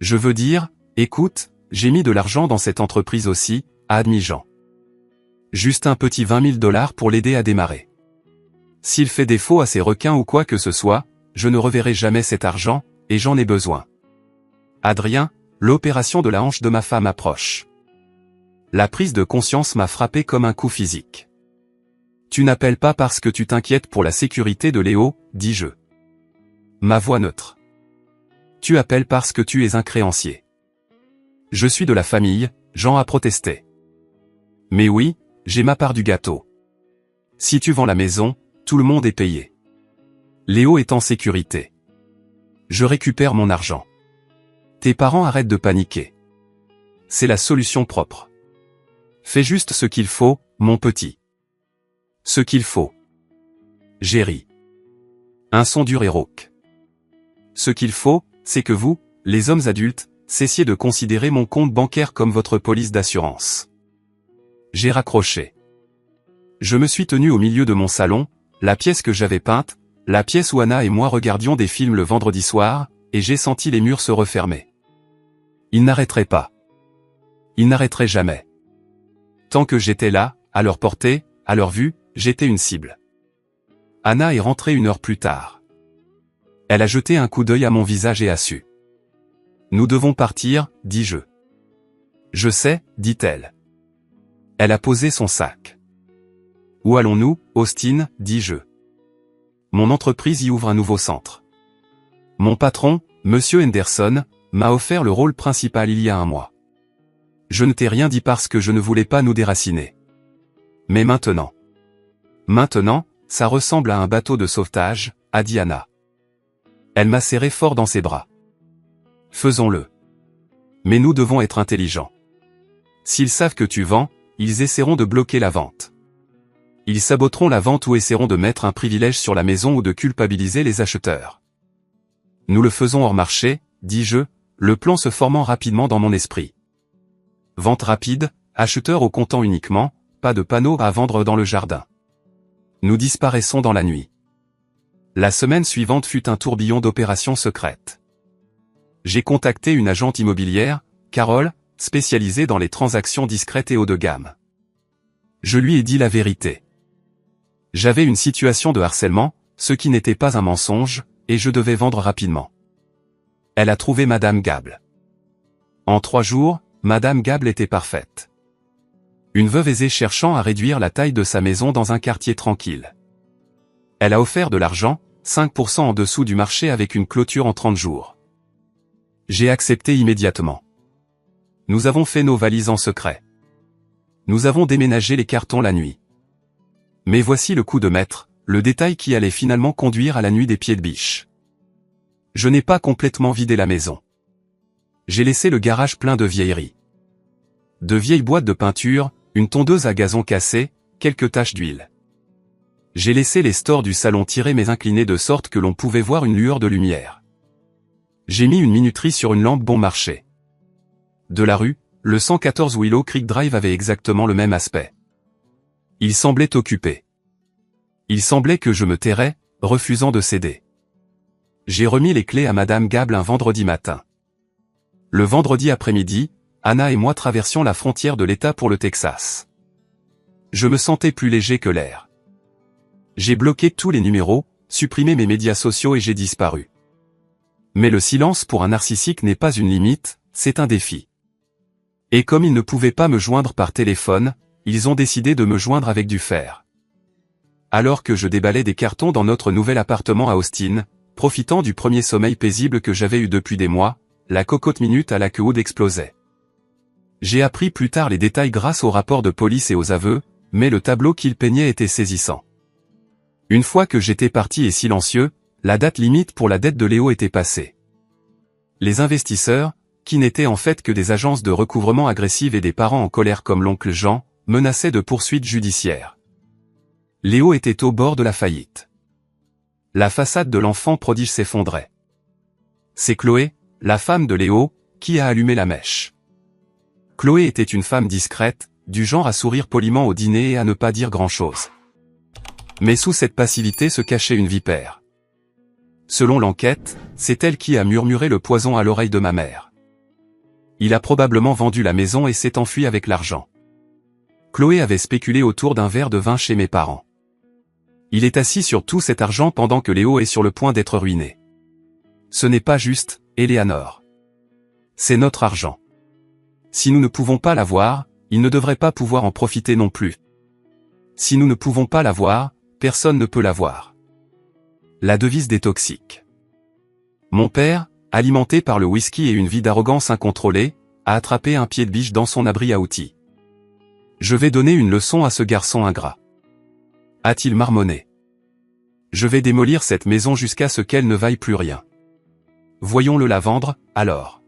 Je veux dire, écoute, j'ai mis de l'argent dans cette entreprise aussi, a admis Jean. Juste un petit 20 000 $ pour l'aider à démarrer. S'il fait défaut à ces requins ou quoi que ce soit, je ne reverrai jamais cet argent, et j'en ai besoin. Adrien, l'opération de la hanche de ma femme approche. La prise de conscience m'a frappé comme un coup physique. Tu n'appelles pas parce que tu t'inquiètes pour la sécurité de Léo, dis-je. Ma voix neutre. Tu appelles parce que tu es un créancier. Je suis de la famille, Jean a protesté. Mais oui, j'ai ma part du gâteau. Si tu vends la maison, tout le monde est payé. Léo est en sécurité. Je récupère mon argent. Tes parents arrêtent de paniquer. C'est la solution propre. Fais juste ce qu'il faut, mon petit. Ce qu'il faut. J'ai ri. Un son dur et rauque. Ce qu'il faut, c'est que vous, les hommes adultes, cessiez de considérer mon compte bancaire comme votre police d'assurance. J'ai raccroché. Je me suis tenu au milieu de mon salon, la pièce que j'avais peinte, la pièce où Anna et moi regardions des films le vendredi soir, et j'ai senti les murs se refermer. Ils n'arrêteraient pas. Ils n'arrêteraient jamais. Tant que j'étais là, à leur portée, à leur vue, j'étais une cible. Anna est rentrée 1 heure plus tard. Elle a jeté un coup d'œil à mon visage et a su. Nous devons partir, dis-je. Je sais, dit-elle. Elle a posé son sac. Où allons-nous, Austin, dis-je. Mon entreprise y ouvre un nouveau centre. Mon patron, Monsieur Henderson, m'a offert le rôle principal il y a 1 mois. Je ne t'ai rien dit parce que je ne voulais pas nous déraciner. Mais maintenant. Maintenant, ça ressemble à un bateau de sauvetage, a dit Anna. Elle m'a serré fort dans ses bras. Faisons-le. Mais nous devons être intelligents. S'ils savent que tu vends, ils essaieront de bloquer la vente. Ils saboteront la vente ou essaieront de mettre un privilège sur la maison ou de culpabiliser les acheteurs. Nous le faisons hors marché, dis-je, le plan se formant rapidement dans mon esprit. Vente rapide, acheteur au comptant uniquement, pas de panneaux à vendre dans le jardin. Nous disparaissons dans la nuit. La semaine suivante fut un tourbillon d'opérations secrètes. J'ai contacté une agente immobilière, Carole, spécialisée dans les transactions discrètes et haut de gamme. Je lui ai dit la vérité. J'avais une situation de harcèlement, ce qui n'était pas un mensonge, et je devais vendre rapidement. Elle a trouvé Madame Gable. En 3 jours, Madame Gable était parfaite. Une veuve aisée cherchant à réduire la taille de sa maison dans un quartier tranquille. Elle a offert de l'argent, 5% en dessous du marché avec une clôture en 30 jours. J'ai accepté immédiatement. Nous avons fait nos valises en secret. Nous avons déménagé les cartons la nuit. Mais voici le coup de maître, le détail qui allait finalement conduire à la nuit des pieds de biche. Je n'ai pas complètement vidé la maison. J'ai laissé le garage plein de vieilleries. De vieilles boîtes de peinture, une tondeuse à gazon cassée, quelques taches d'huile. J'ai laissé les stores du salon tirés mais inclinés de sorte que l'on pouvait voir une lueur de lumière. J'ai mis une minuterie sur une lampe bon marché. De la rue, le 114 Willow Creek Drive avait exactement le même aspect. Il semblait occupé. Il semblait que je me tairais, refusant de céder. J'ai remis les clés à Madame Gable un vendredi matin. Le vendredi après-midi, Anna et moi traversions la frontière de l'État pour le Texas. Je me sentais plus léger que l'air. J'ai bloqué tous les numéros, supprimé mes médias sociaux et j'ai disparu. Mais le silence pour un narcissique n'est pas une limite, c'est un défi. Et comme ils ne pouvaient pas me joindre par téléphone, ils ont décidé de me joindre avec du fer. Alors que je déballais des cartons dans notre nouvel appartement à Austin, profitant du premier sommeil paisible que j'avais eu depuis des mois, la cocotte minute à la queue haute explosait. J'ai appris plus tard les détails grâce au rapport de police et aux aveux, mais le tableau qu'il peignait était saisissant. Une fois que j'étais parti et silencieux, la date limite pour la dette de Léo était passée. Les investisseurs, qui n'étaient en fait que des agences de recouvrement agressives et des parents en colère comme l'oncle Jean, menaçaient de poursuites judiciaires. Léo était au bord de la faillite. La façade de l'enfant prodige s'effondrait. C'est Chloé, la femme de Léo, qui a allumé la mèche. Chloé était une femme discrète, du genre à sourire poliment au dîner et à ne pas dire grand-chose. Mais sous cette passivité se cachait une vipère. Selon l'enquête, c'est elle qui a murmuré le poison à l'oreille de ma mère. Il a probablement vendu la maison et s'est enfui avec l'argent. Chloé avait spéculé autour d'un verre de vin chez mes parents. Il est assis sur tout cet argent pendant que Léo est sur le point d'être ruiné. Ce n'est pas juste, Éléanore. C'est notre argent. Si nous ne pouvons pas l'avoir, il ne devrait pas pouvoir en profiter non plus. Si nous ne pouvons pas l'avoir, personne ne peut l'avoir. La devise des toxiques. Mon père, alimenté par le whisky et une vie d'arrogance incontrôlée, a attrapé un pied de biche dans son abri à outils. Je vais donner une leçon à ce garçon ingrat. A-t-il marmonné. Je vais démolir cette maison jusqu'à ce qu'elle ne vaille plus rien. Voyons-le la vendre, alors.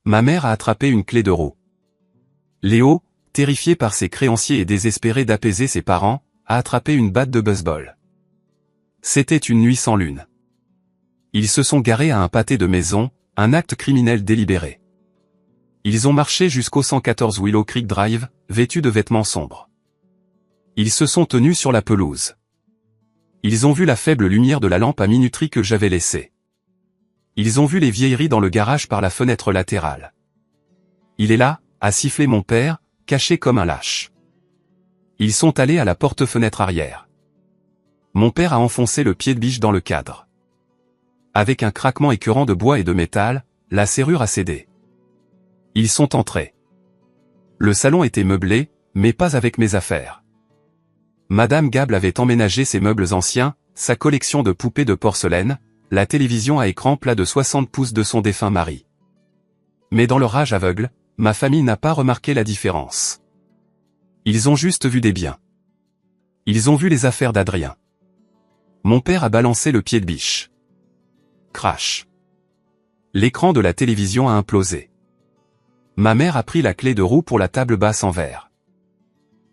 Ma mère a attrapé une clé de roue. Léo, terrifié par ses créanciers et désespéré d'apaiser ses parents, a attrapé une batte de baseball. C'était une nuit sans lune. Ils se sont garés à un pâté de maison, un acte criminel délibéré. Ils ont marché jusqu'au 114 Willow Creek Drive, vêtus de vêtements sombres. Ils se sont tenus sur la pelouse. Ils ont vu la faible lumière de la lampe à minuterie que j'avais laissée. Ils ont vu les vieilleries dans le garage par la fenêtre latérale. Il est là, a sifflé mon père, caché comme un lâche. Ils sont allés à la porte-fenêtre arrière. Mon père a enfoncé le pied de biche dans le cadre. Avec un craquement écœurant de bois et de métal, la serrure a cédé. Ils sont entrés. Le salon était meublé, mais pas avec mes affaires. Madame Gable avait emménagé ses meubles anciens, sa collection de poupées de porcelaine, la télévision à écran plat de 60 pouces de son défunt mari. Mais dans leur rage aveugle, ma famille n'a pas remarqué la différence. Ils ont juste vu des biens. Ils ont vu les affaires d'Adrien. Mon père a balancé le pied de biche. Crash. L'écran de la télévision a implosé. Ma mère a pris la clé de roue pour la table basse en verre.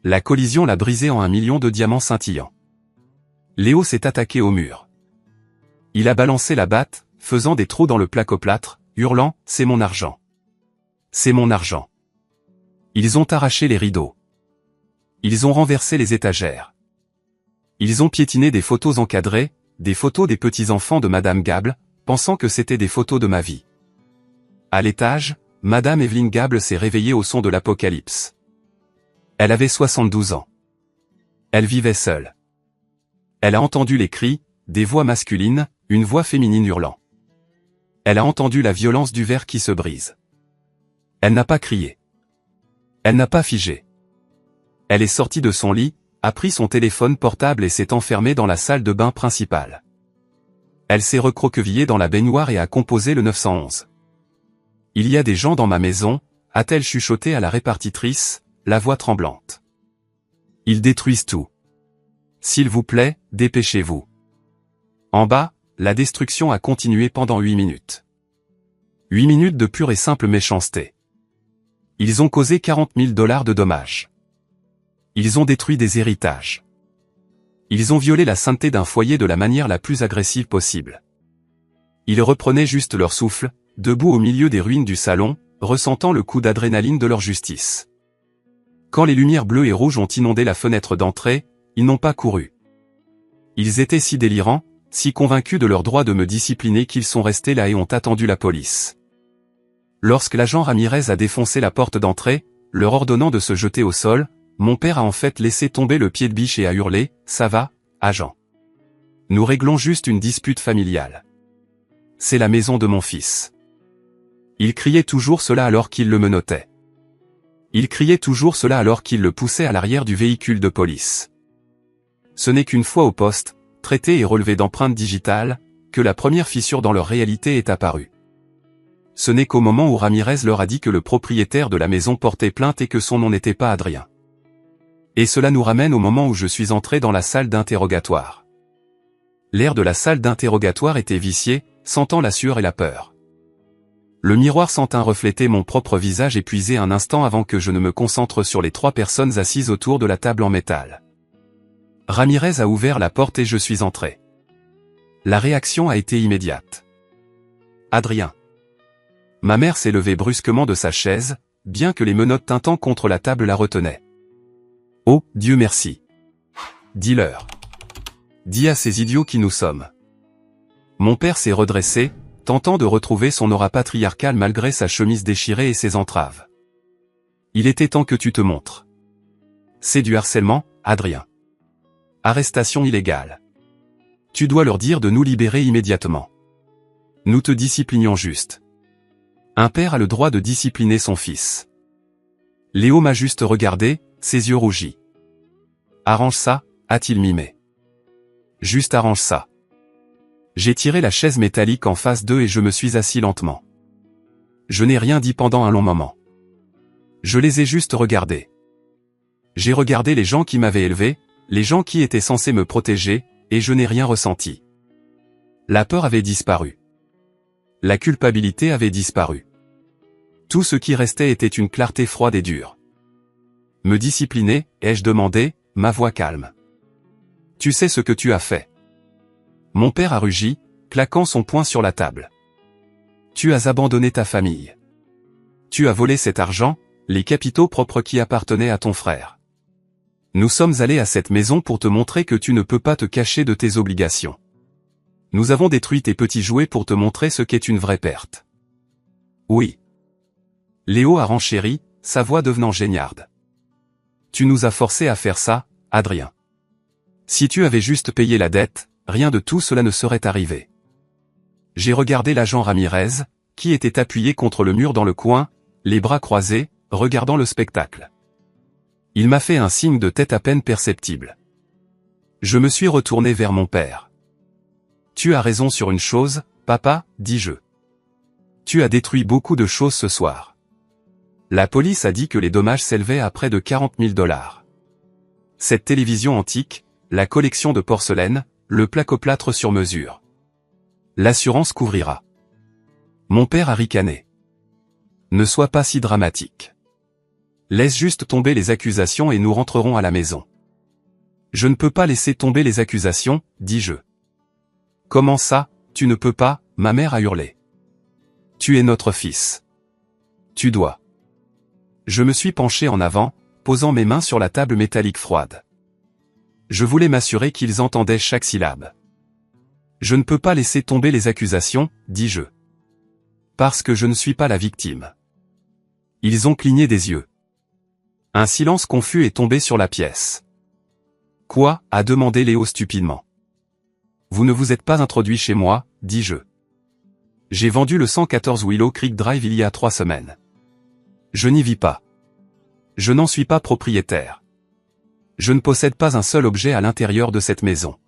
La collision l'a brisé en 1 million de diamants scintillants. Léo s'est attaqué au mur. Il a balancé la batte, faisant des trous dans le placoplâtre, hurlant « C'est mon argent. C'est mon argent ». Ils ont arraché les rideaux. Ils ont renversé les étagères. Ils ont piétiné des photos encadrées, des photos des petits-enfants de Madame Gable, pensant que c'était des photos de ma vie. À l'étage, Madame Evelyne Gable s'est réveillée au son de l'apocalypse. Elle avait 72 ans. Elle vivait seule. Elle a entendu les cris, des voix masculines, une voix féminine hurlant. Elle a entendu la violence du verre qui se brise. Elle n'a pas crié. Elle n'a pas figé. Elle est sortie de son lit, a pris son téléphone portable et s'est enfermée dans la salle de bain principale. Elle s'est recroquevillée dans la baignoire et a composé le 911. Il y a des gens dans ma maison, a-t-elle chuchoté à la répartitrice, la voix tremblante. Ils détruisent tout. S'il vous plaît, dépêchez-vous. En bas, la destruction a continué pendant 8 minutes. 8 minutes de pure et simple méchanceté. Ils ont causé $40 000 de dommages. Ils ont détruit des héritages. Ils ont violé la sainteté d'un foyer de la manière la plus agressive possible. Ils reprenaient juste leur souffle, debout au milieu des ruines du salon, ressentant le coup d'adrénaline de leur justice. Quand les lumières bleues et rouges ont inondé la fenêtre d'entrée, ils n'ont pas couru. Ils étaient si délirants, si convaincus de leur droit de me discipliner qu'ils sont restés là et ont attendu la police. Lorsque l'agent Ramirez a défoncé la porte d'entrée, leur ordonnant de se jeter au sol, mon père a en fait laissé tomber le pied de biche et a hurlé « Ça va, agent. Nous réglons juste une dispute familiale. C'est la maison de mon fils. » Il criait toujours cela alors qu'il le menottait. Il criait toujours cela alors qu'il le poussait à l'arrière du véhicule de police. Ce n'est qu'une fois au poste, traité et relevé d'empreintes digitales, que la première fissure dans leur réalité est apparue. Ce n'est qu'au moment où Ramirez leur a dit que le propriétaire de la maison portait plainte et que son nom n'était pas Adrien. Et cela nous ramène au moment où je suis entré dans la salle d'interrogatoire. L'air de la salle d'interrogatoire était vicié, sentant la sueur et la peur. Le miroir s'entint refléter mon propre visage épuisé un instant avant que je ne me concentre sur les 3 personnes assises autour de la table en métal. Ramirez a ouvert la porte et je suis entré. La réaction a été immédiate. Adrien. Ma mère s'est levée brusquement de sa chaise, bien que les menottes tintant contre la table la retenaient. Oh, Dieu merci. Dis-leur. Dis à ces idiots qui nous sommes. Mon père s'est redressé, tentant de retrouver son aura patriarcale malgré sa chemise déchirée et ses entraves. Il était temps que tu te montres. C'est du harcèlement, Adrien. Arrestation illégale. Tu dois leur dire de nous libérer immédiatement. Nous te disciplinions juste. Un père a le droit de discipliner son fils. Léo m'a juste regardé, ses yeux rougis. Arrange ça, a-t-il mimé. Juste arrange ça. J'ai tiré la chaise métallique en face d'eux et je me suis assis lentement. Je n'ai rien dit pendant un long moment. Je les ai juste regardés. J'ai regardé les gens qui m'avaient élevé, les gens qui étaient censés me protéger, et je n'ai rien ressenti. La peur avait disparu. La culpabilité avait disparu. Tout ce qui restait était une clarté froide et dure. Me discipliner, ai-je demandé, ma voix calme. Tu sais ce que tu as fait. Mon père a rugi, claquant son poing sur la table. Tu as abandonné ta famille. Tu as volé cet argent, les capitaux propres qui appartenaient à ton frère. Nous sommes allés à cette maison pour te montrer que tu ne peux pas te cacher de tes obligations. Nous avons détruit tes petits jouets pour te montrer ce qu'est une vraie perte. Oui. Léo a renchéri, sa voix devenant géniarde. Tu nous as forcés à faire ça, Adrien. Si tu avais juste payé la dette, rien de tout cela ne serait arrivé. J'ai regardé l'agent Ramirez, qui était appuyé contre le mur dans le coin, les bras croisés, regardant le spectacle. Il m'a fait un signe de tête à peine perceptible. Je me suis retourné vers mon père. Tu as raison sur une chose, papa, dis-je. Tu as détruit beaucoup de choses ce soir. La police a dit que les dommages s'élevaient à près de 40 000 $. Cette télévision antique, la collection de porcelaine, le placoplâtre sur mesure. L'assurance couvrira. Mon père a ricané. Ne sois pas si dramatique. Laisse juste tomber les accusations et nous rentrerons à la maison. Je ne peux pas laisser tomber les accusations, dis-je. Comment ça, tu ne peux pas, ma mère a hurlé. Tu es notre fils. Tu dois. Je me suis penché en avant, posant mes mains sur la table métallique froide. Je voulais m'assurer qu'ils entendaient chaque syllabe. Je ne peux pas laisser tomber les accusations, dis-je. Parce que je ne suis pas la victime. Ils ont cligné des yeux. Un silence confus est tombé sur la pièce. Quoi, a demandé Léo stupidement. Vous ne vous êtes pas introduit chez moi, dis-je. J'ai vendu le 114 Willow Creek Drive il y a 3 semaines. Je n'y vis pas. Je n'en suis pas propriétaire. Je ne possède pas un seul objet à l'intérieur de cette maison.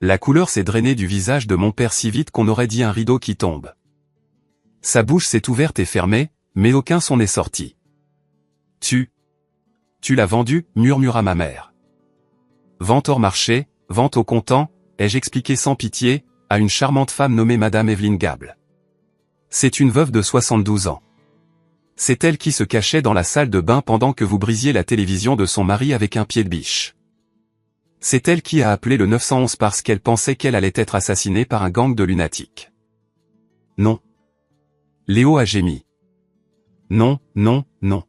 La couleur s'est drainée du visage de mon père si vite qu'on aurait dit un rideau qui tombe. Sa bouche s'est ouverte et fermée, mais aucun son n'est sorti. Tu l'as vendu, murmura ma mère. Vente hors marché, vente au comptant, ai-je expliqué sans pitié, à une charmante femme nommée Madame Evelyn Gable. C'est une veuve de 72 ans. C'est elle qui se cachait dans la salle de bain pendant que vous brisiez la télévision de son mari avec un pied de biche. C'est elle qui a appelé le 911 parce qu'elle pensait qu'elle allait être assassinée par un gang de lunatiques. Non. Léo a gémi. Non, non, non.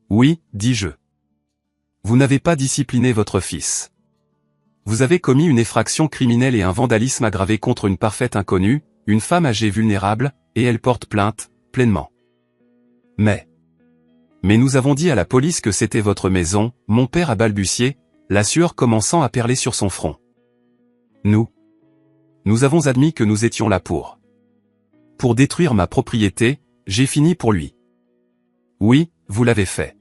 Oui, dis-je. Vous n'avez pas discipliné votre fils. Vous avez commis une effraction criminelle et un vandalisme aggravé contre une parfaite inconnue, une femme âgée vulnérable, et elle porte plainte, pleinement. Mais nous avons dit à la police que c'était votre maison, mon père a balbutié, la sueur commençant à perler sur son front. Nous avons admis que nous étions là pour détruire ma propriété, j'ai fini pour lui. Oui, vous l'avez fait.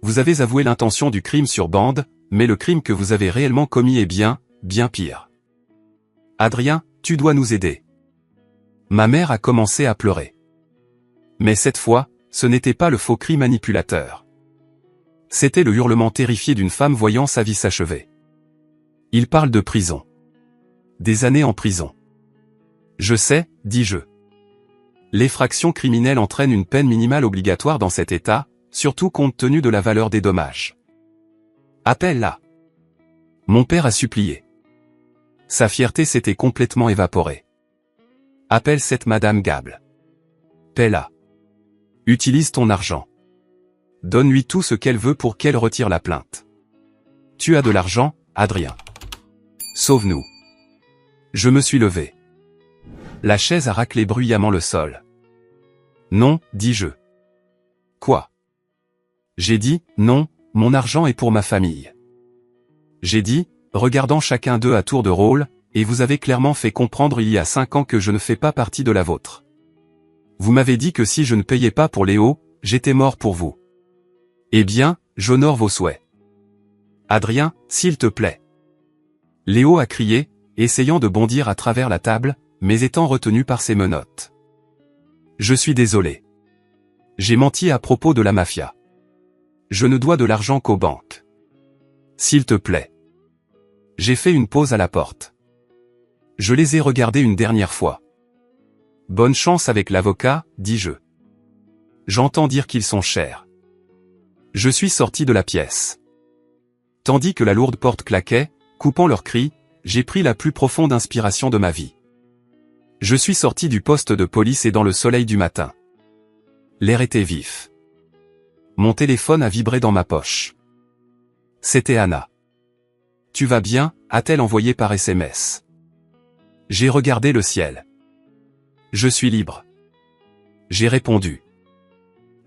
Vous avez avoué l'intention du crime sur bande, mais le crime que vous avez réellement commis est bien pire. Adrien, tu dois nous aider. Ma mère a commencé à pleurer. Mais cette fois, ce n'était pas le faux cri manipulateur. C'était le hurlement terrifié d'une femme voyant sa vie s'achever. Il parle de prison. Des années en prison. Je sais, dis-je. L'effraction criminelle entraîne une peine minimale obligatoire dans cet État, surtout compte tenu de la valeur des dommages. Appelle-la. Mon père a supplié. Sa fierté s'était complètement évaporée. Appelle cette Madame Gable. Paie-la. Utilise ton argent. Donne-lui tout ce qu'elle veut pour qu'elle retire la plainte. Tu as de l'argent, Adrien. Sauve-nous. Je me suis levé. La chaise a raclé bruyamment le sol. Non, dis-je. Quoi? J'ai dit, non, mon argent est pour ma famille. J'ai dit, regardant chacun d'eux à tour de rôle, et vous avez clairement fait comprendre il y a 5 ans que je ne fais pas partie de la vôtre. Vous m'avez dit que si je ne payais pas pour Léo, j'étais mort pour vous. Eh bien, j'honore vos souhaits. Adrien, s'il te plaît. Léo a crié, essayant de bondir à travers la table, mais étant retenu par ses menottes. Je suis désolé. J'ai menti à propos de la mafia. Je ne dois de l'argent qu'aux banques. S'il te plaît. J'ai fait une pause à la porte. Je les ai regardés une dernière fois. Bonne chance avec l'avocat, dis-je. J'entends dire qu'ils sont chers. Je suis sorti de la pièce. Tandis que la lourde porte claquait, coupant leurs cris, j'ai pris la plus profonde inspiration de ma vie. Je suis sorti du poste de police et dans le soleil du matin. L'air était vif. Mon téléphone a vibré dans ma poche. C'était Anna. « Tu vas bien ?» a-t-elle envoyé par SMS. J'ai regardé le ciel. « Je suis libre. » J'ai répondu.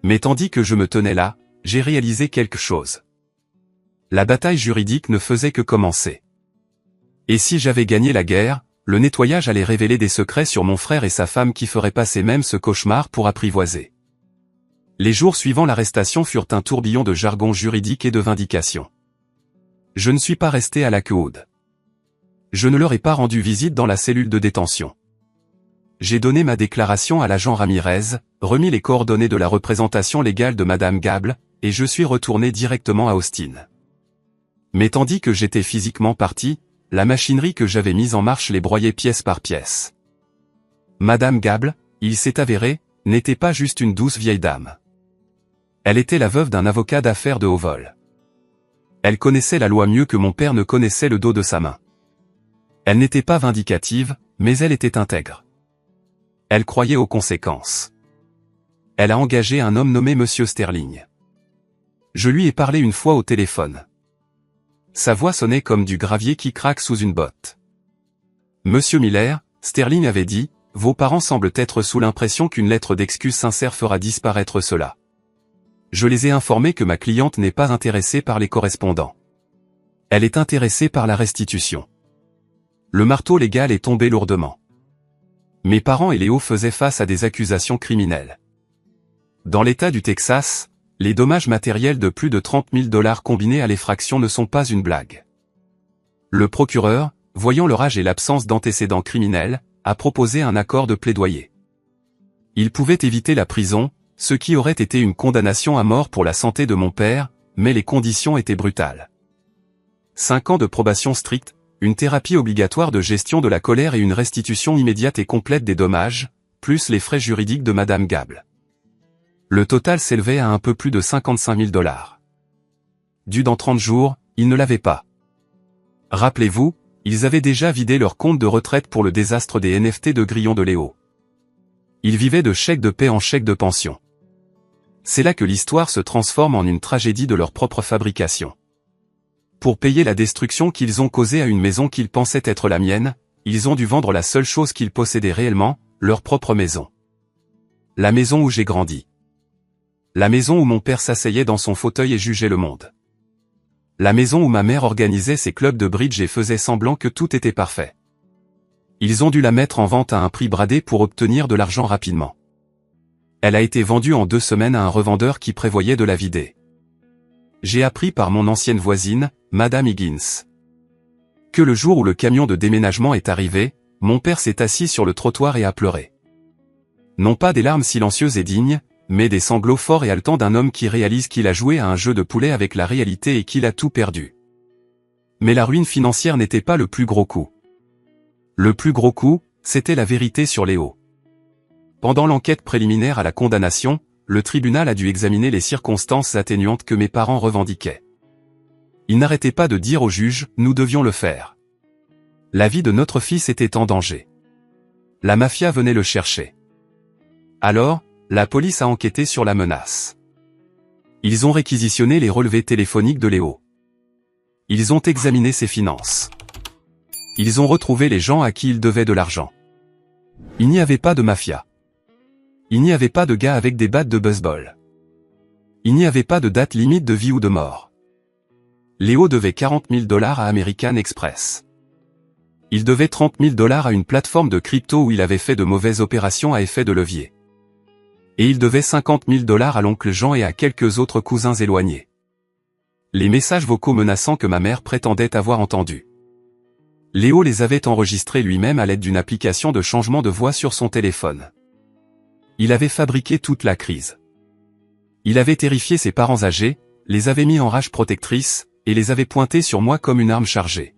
Mais tandis que je me tenais là, j'ai réalisé quelque chose. La bataille juridique ne faisait que commencer. Et si j'avais gagné la guerre, le nettoyage allait révéler des secrets sur mon frère et sa femme qui feraient passer même ce cauchemar pour apprivoiser. Les jours suivant l'arrestation furent un tourbillon de jargon juridique et de vindication. Je ne suis pas resté à la coude. Je ne leur ai pas rendu visite dans la cellule de détention. J'ai donné ma déclaration à l'agent Ramirez, remis les coordonnées de la représentation légale de Madame Gable, et je suis retourné directement à Austin. Mais tandis que j'étais physiquement parti, la machinerie que j'avais mise en marche les broyait pièce par pièce. Madame Gable, il s'est avéré, n'était pas juste une douce vieille dame. Elle était la veuve d'un avocat d'affaires de haut vol. Elle connaissait la loi mieux que mon père ne connaissait le dos de sa main. Elle n'était pas vindicative, mais elle était intègre. Elle croyait aux conséquences. Elle a engagé un homme nommé Monsieur Sterling. Je lui ai parlé une fois au téléphone. Sa voix sonnait comme du gravier qui craque sous une botte. Monsieur Miller, Sterling avait dit, vos parents semblent être sous l'impression qu'une lettre d'excuse sincère fera disparaître cela. Je les ai informés que ma cliente n'est pas intéressée par les correspondants. Elle est intéressée par la restitution. Le marteau légal est tombé lourdement. Mes parents et Léo faisaient face à des accusations criminelles. Dans l'État du Texas, les dommages matériels de plus de 30 000 $ combinés à l'effraction ne sont pas une blague. Le procureur, voyant leur âge et l'absence d'antécédents criminels, a proposé un accord de plaidoyer. Il pouvait éviter la prison, ce qui aurait été une condamnation à mort pour la santé de mon père, mais les conditions étaient brutales. 5 ans de probation stricte, une thérapie obligatoire de gestion de la colère et une restitution immédiate et complète des dommages, plus les frais juridiques de Madame Gable. Le total s'élevait à un peu plus de 55 000 $. Dû dans 30 jours, ils ne l'avaient pas. Rappelez-vous, ils avaient déjà vidé leur compte de retraite pour le désastre des NFT de Grillon de Léo. Ils vivaient de chèques de paie en chèques de pension. C'est là que l'histoire se transforme en une tragédie de leur propre fabrication. Pour payer la destruction qu'ils ont causée à une maison qu'ils pensaient être la mienne, ils ont dû vendre la seule chose qu'ils possédaient réellement, leur propre maison. La maison où j'ai grandi. La maison où mon père s'asseyait dans son fauteuil et jugeait le monde. La maison où ma mère organisait ses clubs de bridge et faisait semblant que tout était parfait. Ils ont dû la mettre en vente à un prix bradé pour obtenir de l'argent rapidement. Elle a été vendue en 2 semaines à un revendeur qui prévoyait de la vider. J'ai appris par mon ancienne voisine, Madame Higgins, que le jour où le camion de déménagement est arrivé, mon père s'est assis sur le trottoir et a pleuré. Non pas des larmes silencieuses et dignes, mais des sanglots forts et haletants d'un homme qui réalise qu'il a joué à un jeu de poulet avec la réalité et qu'il a tout perdu. Mais la ruine financière n'était pas le plus gros coup. Le plus gros coup, c'était la vérité sur Léo. Pendant l'enquête préliminaire à la condamnation, le tribunal a dû examiner les circonstances atténuantes que mes parents revendiquaient. Ils n'arrêtaient pas de dire au juge, nous devions le faire. La vie de notre fils était en danger. La mafia venait le chercher. Alors, la police a enquêté sur la menace. Ils ont réquisitionné les relevés téléphoniques de Léo. Ils ont examiné ses finances. Ils ont retrouvé les gens à qui il devait de l'argent. Il n'y avait pas de mafia. Il n'y avait pas de gars avec des battes de baseball. Il n'y avait pas de date limite de vie ou de mort. Léo devait 40 000 $ à American Express. Il devait 30 000 $ à une plateforme de crypto où il avait fait de mauvaises opérations à effet de levier. Et il devait 50 000 $ à l'oncle Jean et à quelques autres cousins éloignés. Les messages vocaux menaçants que ma mère prétendait avoir entendus. Léo les avait enregistrés lui-même à l'aide d'une application de changement de voix sur son téléphone. Il avait fabriqué toute la crise. Il avait terrifié ses parents âgés, les avait mis en rage protectrice, et les avait pointés sur moi comme une arme chargée.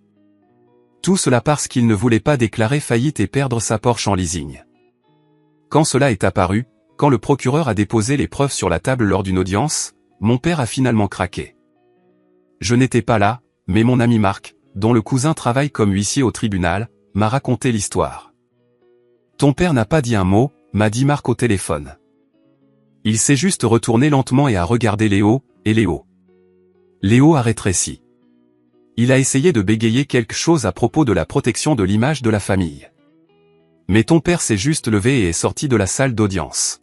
Tout cela parce qu'il ne voulait pas déclarer faillite et perdre sa Porsche en leasing. Quand cela est apparu, quand le procureur a déposé les preuves sur la table lors d'une audience, mon père a finalement craqué. Je n'étais pas là, mais mon ami Marc, dont le cousin travaille comme huissier au tribunal, m'a raconté l'histoire. Ton père n'a pas dit un mot, m'a dit Marc au téléphone. Il s'est juste retourné lentement et a regardé Léo, et Léo. Léo a rétréci. Il a essayé de bégayer quelque chose à propos de la protection de l'image de la famille. Mais ton père s'est juste levé et est sorti de la salle d'audience.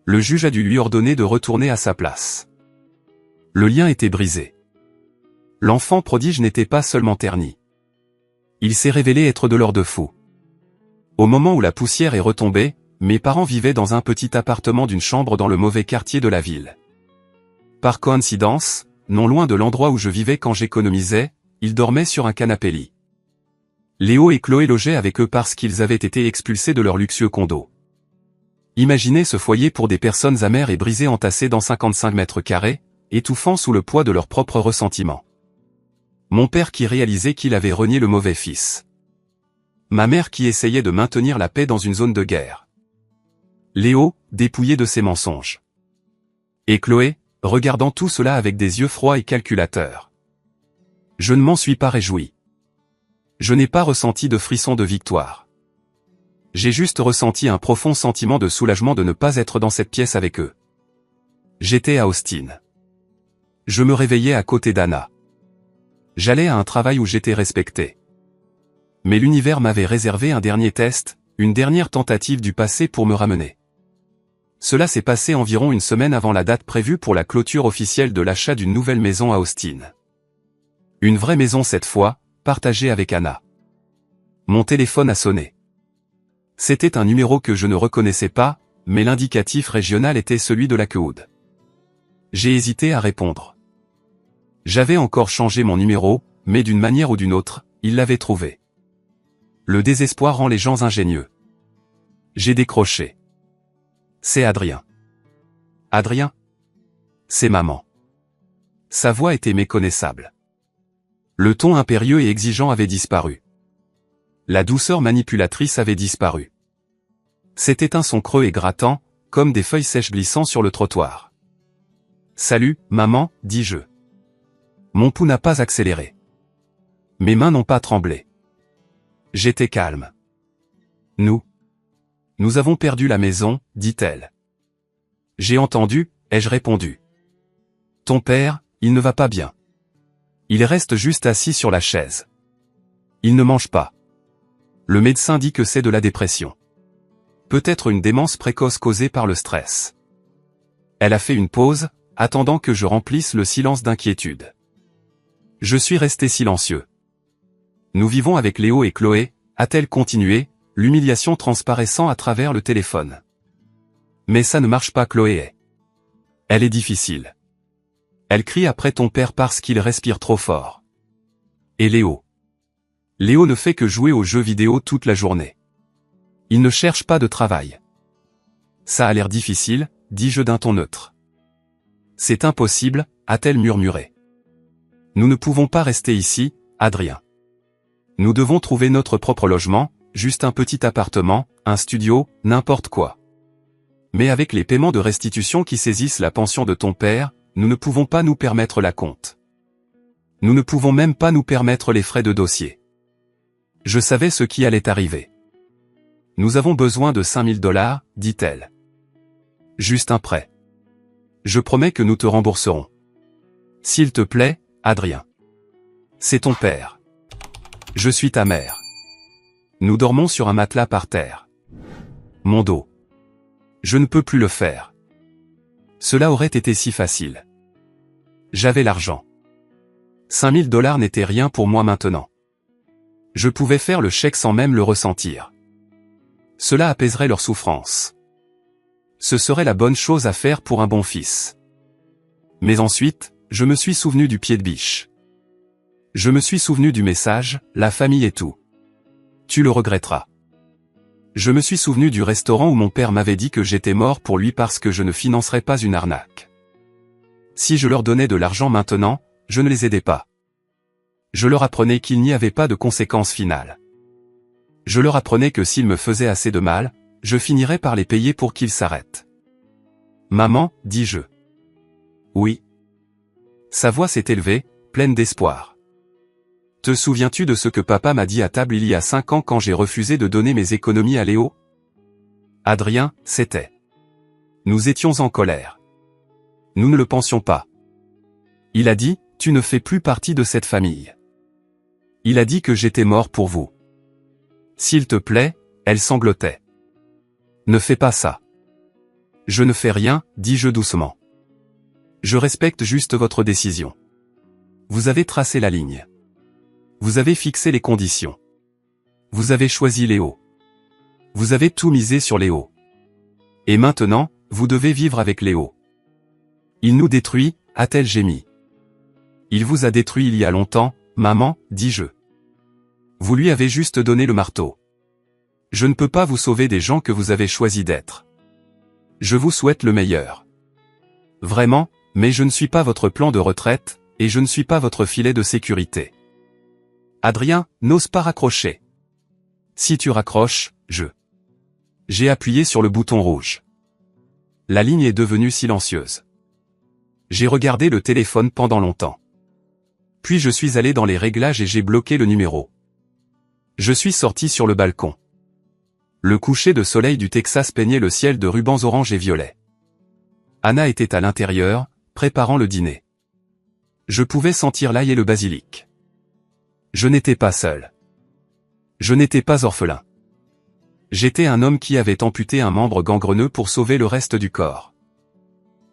Le juge a dû lui ordonner de retourner à sa place. Le lien était brisé. L'enfant prodige n'était pas seulement terni. Il s'est révélé être de l'or de fou. Au moment où la poussière est retombée, mes parents vivaient dans un petit appartement d'une chambre dans le mauvais quartier de la ville. Par coïncidence, non loin de l'endroit où je vivais quand j'économisais, ils dormaient sur un canapé-lit. Léo et Chloé logeaient avec eux parce qu'ils avaient été expulsés de leur luxueux condo. Imaginez ce foyer pour des personnes amères et brisées entassées dans 55 mètres carrés, étouffant sous le poids de leurs propres ressentiments. Mon père qui réalisait qu'il avait renié le mauvais fils. Ma mère qui essayait de maintenir la paix dans une zone de guerre. Léo, dépouillé de ses mensonges. Et Chloé, regardant tout cela avec des yeux froids et calculateurs. Je ne m'en suis pas réjoui. Je n'ai pas ressenti de frisson de victoire. J'ai juste ressenti un profond sentiment de soulagement de ne pas être dans cette pièce avec eux. J'étais à Austin. Je me réveillais à côté d'Anna. J'allais à un travail où j'étais respecté. Mais l'univers m'avait réservé un dernier test, une dernière tentative du passé pour me ramener. Cela s'est passé environ une semaine avant la date prévue pour la clôture officielle de l'achat d'une nouvelle maison à Austin. Une vraie maison cette fois, partagée avec Anna. Mon téléphone a sonné. C'était un numéro que je ne reconnaissais pas, mais l'indicatif régional était celui de Lakewood. J'ai hésité à répondre. J'avais encore changé mon numéro, mais d'une manière ou d'une autre, il l'avait trouvé. Le désespoir rend les gens ingénieux. J'ai décroché. C'est Adrien. Adrien? C'est maman. Sa voix était méconnaissable. Le ton impérieux et exigeant avait disparu. La douceur manipulatrice avait disparu. C'était un son creux et grattant, comme des feuilles sèches glissant sur le trottoir. « Salut, maman » dis-je. Mon pouls n'a pas accéléré. Mes mains n'ont pas tremblé. J'étais calme. Nous avons perdu la maison, dit-elle. J'ai entendu, ai-je répondu. Ton père, il ne va pas bien. Il reste juste assis sur la chaise. Il ne mange pas. Le médecin dit que c'est de la dépression. Peut-être une démence précoce causée par le stress. Elle a fait une pause, attendant que je remplisse le silence d'inquiétude. Je suis resté silencieux. Nous vivons avec Léo et Chloé, a-t-elle continué, l'humiliation transparaissant à travers le téléphone. Mais ça ne marche pas, Chloé. Elle est difficile. Elle crie après ton père parce qu'il respire trop fort. Et Léo. Léo ne fait que jouer aux jeux vidéo toute la journée. Il ne cherche pas de travail. Ça a l'air difficile, dis-je d'un ton neutre. C'est impossible, a-t-elle murmuré. Nous ne pouvons pas rester ici, Adrien. Nous devons trouver notre propre logement, juste un petit appartement, un studio, n'importe quoi. Mais avec les paiements de restitution qui saisissent la pension de ton père, nous ne pouvons pas nous permettre la compte. Nous ne pouvons même pas nous permettre les frais de dossier. Je savais ce qui allait arriver. Nous avons besoin de 5 000 $, dit-elle. Juste un prêt. Je promets que nous te rembourserons. S'il te plaît, Adrien. C'est ton père. Je suis ta mère. Nous dormons sur un matelas par terre. Mon dos. Je ne peux plus le faire. Cela aurait été si facile. J'avais l'argent. 5000 $ n'étaient rien pour moi maintenant. Je pouvais faire le chèque sans même le ressentir. Cela apaiserait leur souffrance. Ce serait la bonne chose à faire pour un bon fils. Mais ensuite, je me suis souvenu du pied de biche. Je me suis souvenu du message, la famille et tout. Tu le regretteras. Je me suis souvenu du restaurant où mon père m'avait dit que j'étais mort pour lui parce que je ne financerais pas une arnaque. Si je leur donnais de l'argent maintenant, je ne les aidais pas. Je leur apprenais qu'il n'y avait pas de conséquences finales. Je leur apprenais que s'ils me faisaient assez de mal, je finirais par les payer pour qu'ils s'arrêtent. Maman, dis-je. Oui. Sa voix s'est élevée, pleine d'espoir. Te souviens-tu de ce que papa m'a dit à table il y a 5 ans quand j'ai refusé de donner mes économies à Léo? Adrien, c'était. Nous étions en colère. Nous ne le pensions pas. Il a dit, tu ne fais plus partie de cette famille. Il a dit que j'étais mort pour vous. S'il te plaît, elle sanglotait. Ne fais pas ça. Je ne fais rien, dis-je doucement. Je respecte juste votre décision. Vous avez tracé la ligne. Vous avez fixé les conditions. Vous avez choisi Léo. Vous avez tout misé sur Léo. Et maintenant, vous devez vivre avec Léo. Il nous détruit, a-t-elle gémi. Il vous a détruit il y a longtemps, maman, dis-je. Vous lui avez juste donné le marteau. Je ne peux pas vous sauver des gens que vous avez choisi d'être. Je vous souhaite le meilleur. Vraiment, mais je ne suis pas votre plan de retraite, et je ne suis pas votre filet de sécurité. Adrien, n'ose pas raccrocher. Si tu raccroches, J'ai appuyé sur le bouton rouge. La ligne est devenue silencieuse. J'ai regardé le téléphone pendant longtemps. Puis je suis allé dans les réglages et j'ai bloqué le numéro. Je suis sorti sur le balcon. Le coucher de soleil du Texas peignait le ciel de rubans orange et violets. Anna était à l'intérieur, préparant le dîner. Je pouvais sentir l'ail et le basilic. Je n'étais pas seul. Je n'étais pas orphelin. J'étais un homme qui avait amputé un membre gangreneux pour sauver le reste du corps.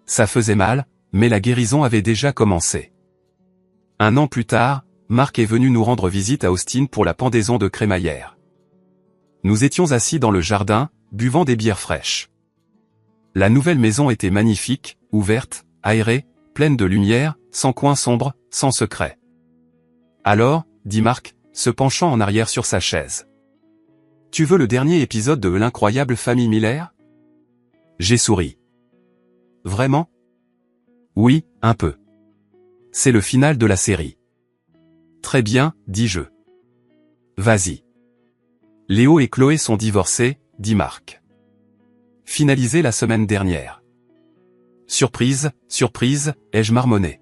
Ça faisait mal, mais la guérison avait déjà commencé. 1 an plus tard, Marc est venu nous rendre visite à Austin pour la pendaison de crémaillère. Nous étions assis dans le jardin, buvant des bières fraîches. La nouvelle maison était magnifique, ouverte, aérée, pleine de lumière, sans coin sombre, sans secret. Alors, dit Marc, se penchant en arrière sur sa chaise. Tu veux le dernier épisode de l'incroyable famille Miller? J'ai souri. Vraiment? Oui, un peu. C'est le final de la série. Très bien, dis-je. Vas-y. Léo et Chloé sont divorcés, dit Marc. Finalisé la semaine dernière. Surprise, surprise, ai-je marmonné.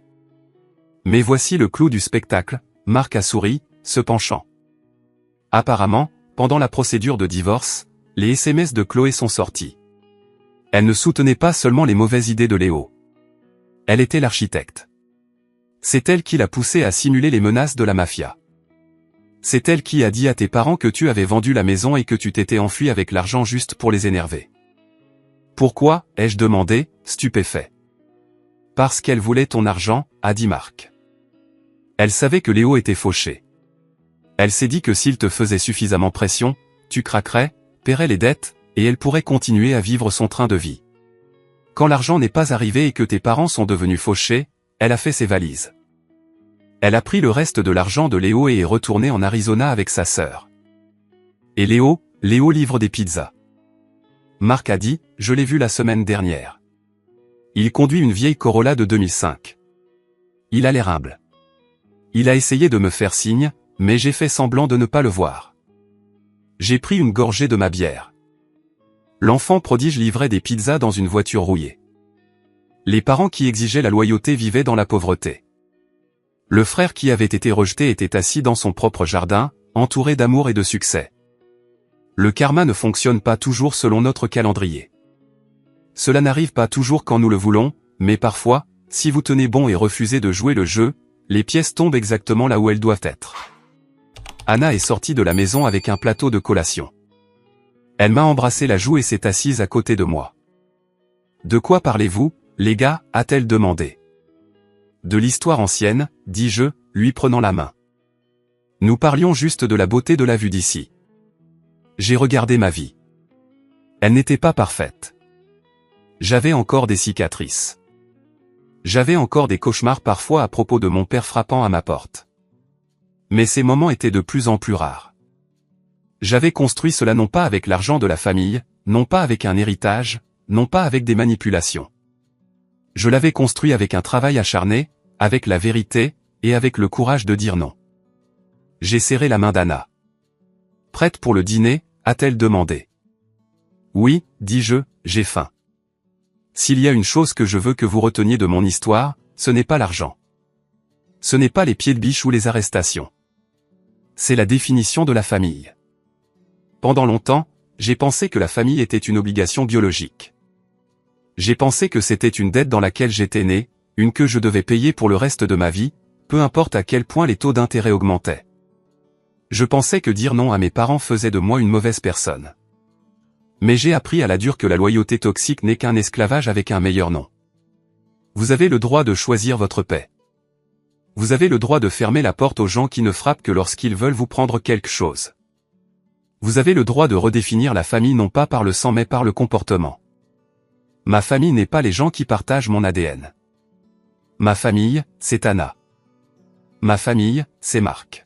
Mais voici le clou du spectacle, Marc a souri, se penchant. Apparemment, pendant la procédure de divorce, les SMS de Chloé sont sortis. Elle ne soutenait pas seulement les mauvaises idées de Léo. Elle était l'architecte. C'est elle qui l'a poussé à simuler les menaces de la mafia. C'est elle qui a dit à tes parents que tu avais vendu la maison et que tu t'étais enfui avec l'argent juste pour les énerver. Pourquoi, ai-je demandé, stupéfait. Parce qu'elle voulait ton argent, a dit Marc. Elle savait que Léo était fauché. Elle s'est dit que s'il te faisait suffisamment pression, tu craquerais, paierais les dettes, et elle pourrait continuer à vivre son train de vie. Quand l'argent n'est pas arrivé et que tes parents sont devenus fauchés, elle a fait ses valises. Elle a pris le reste de l'argent de Léo et est retournée en Arizona avec sa sœur. Et Léo livre des pizzas. Marc a dit, je l'ai vu la semaine dernière. Il conduit une vieille Corolla de 2005. Il a l'air humble. Il a essayé de me faire signe, mais j'ai fait semblant de ne pas le voir. J'ai pris une gorgée de ma bière. L'enfant prodige livrait des pizzas dans une voiture rouillée. Les parents qui exigeaient la loyauté vivaient dans la pauvreté. Le frère qui avait été rejeté était assis dans son propre jardin, entouré d'amour et de succès. Le karma ne fonctionne pas toujours selon notre calendrier. Cela n'arrive pas toujours quand nous le voulons, mais parfois, si vous tenez bon et refusez de jouer le jeu, les pièces tombent exactement là où elles doivent être. Anna est sortie de la maison avec un plateau de collation. Elle m'a embrassé la joue et s'est assise à côté de moi. « De quoi parlez-vous, les gars ?» a-t-elle demandé. « De l'histoire ancienne, » dis-je, lui prenant la main. Nous parlions juste de la beauté de la vue d'ici. J'ai regardé ma vie. Elle n'était pas parfaite. J'avais encore des cicatrices. J'avais encore des cauchemars parfois à propos de mon père frappant à ma porte. Mais ces moments étaient de plus en plus rares. J'avais construit cela non pas avec l'argent de la famille, non pas avec un héritage, non pas avec des manipulations. Je l'avais construit avec un travail acharné, avec la vérité, et avec le courage de dire non. J'ai serré la main d'Anna. « Prête pour le dîner ?» a-t-elle demandé. « Oui, dis-je, j'ai faim. S'il y a une chose que je veux que vous reteniez de mon histoire, ce n'est pas l'argent. Ce n'est pas les pieds de biche ou les arrestations. C'est la définition de la famille. Pendant longtemps, j'ai pensé que la famille était une obligation biologique. J'ai pensé que c'était une dette dans laquelle j'étais né, une que je devais payer pour le reste de ma vie, peu importe à quel point les taux d'intérêt augmentaient. Je pensais que dire non à mes parents faisait de moi une mauvaise personne. Mais j'ai appris à la dure que la loyauté toxique n'est qu'un esclavage avec un meilleur nom. Vous avez le droit de choisir votre paix. Vous avez le droit de fermer la porte aux gens qui ne frappent que lorsqu'ils veulent vous prendre quelque chose. Vous avez le droit de redéfinir la famille non pas par le sang mais par le comportement. Ma famille n'est pas les gens qui partagent mon ADN. Ma famille, c'est Anna. Ma famille, c'est Marc.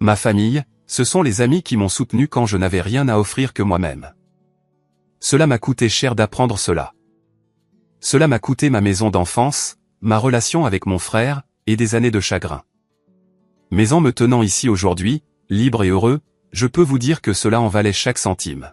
Ma famille, ce sont les amis qui m'ont soutenu quand je n'avais rien à offrir que moi-même. Cela m'a coûté cher d'apprendre cela. Cela m'a coûté ma maison d'enfance, ma relation avec mon frère, et des années de chagrin. Mais en me tenant ici aujourd'hui, libre et heureux, je peux vous dire que cela en valait chaque centime.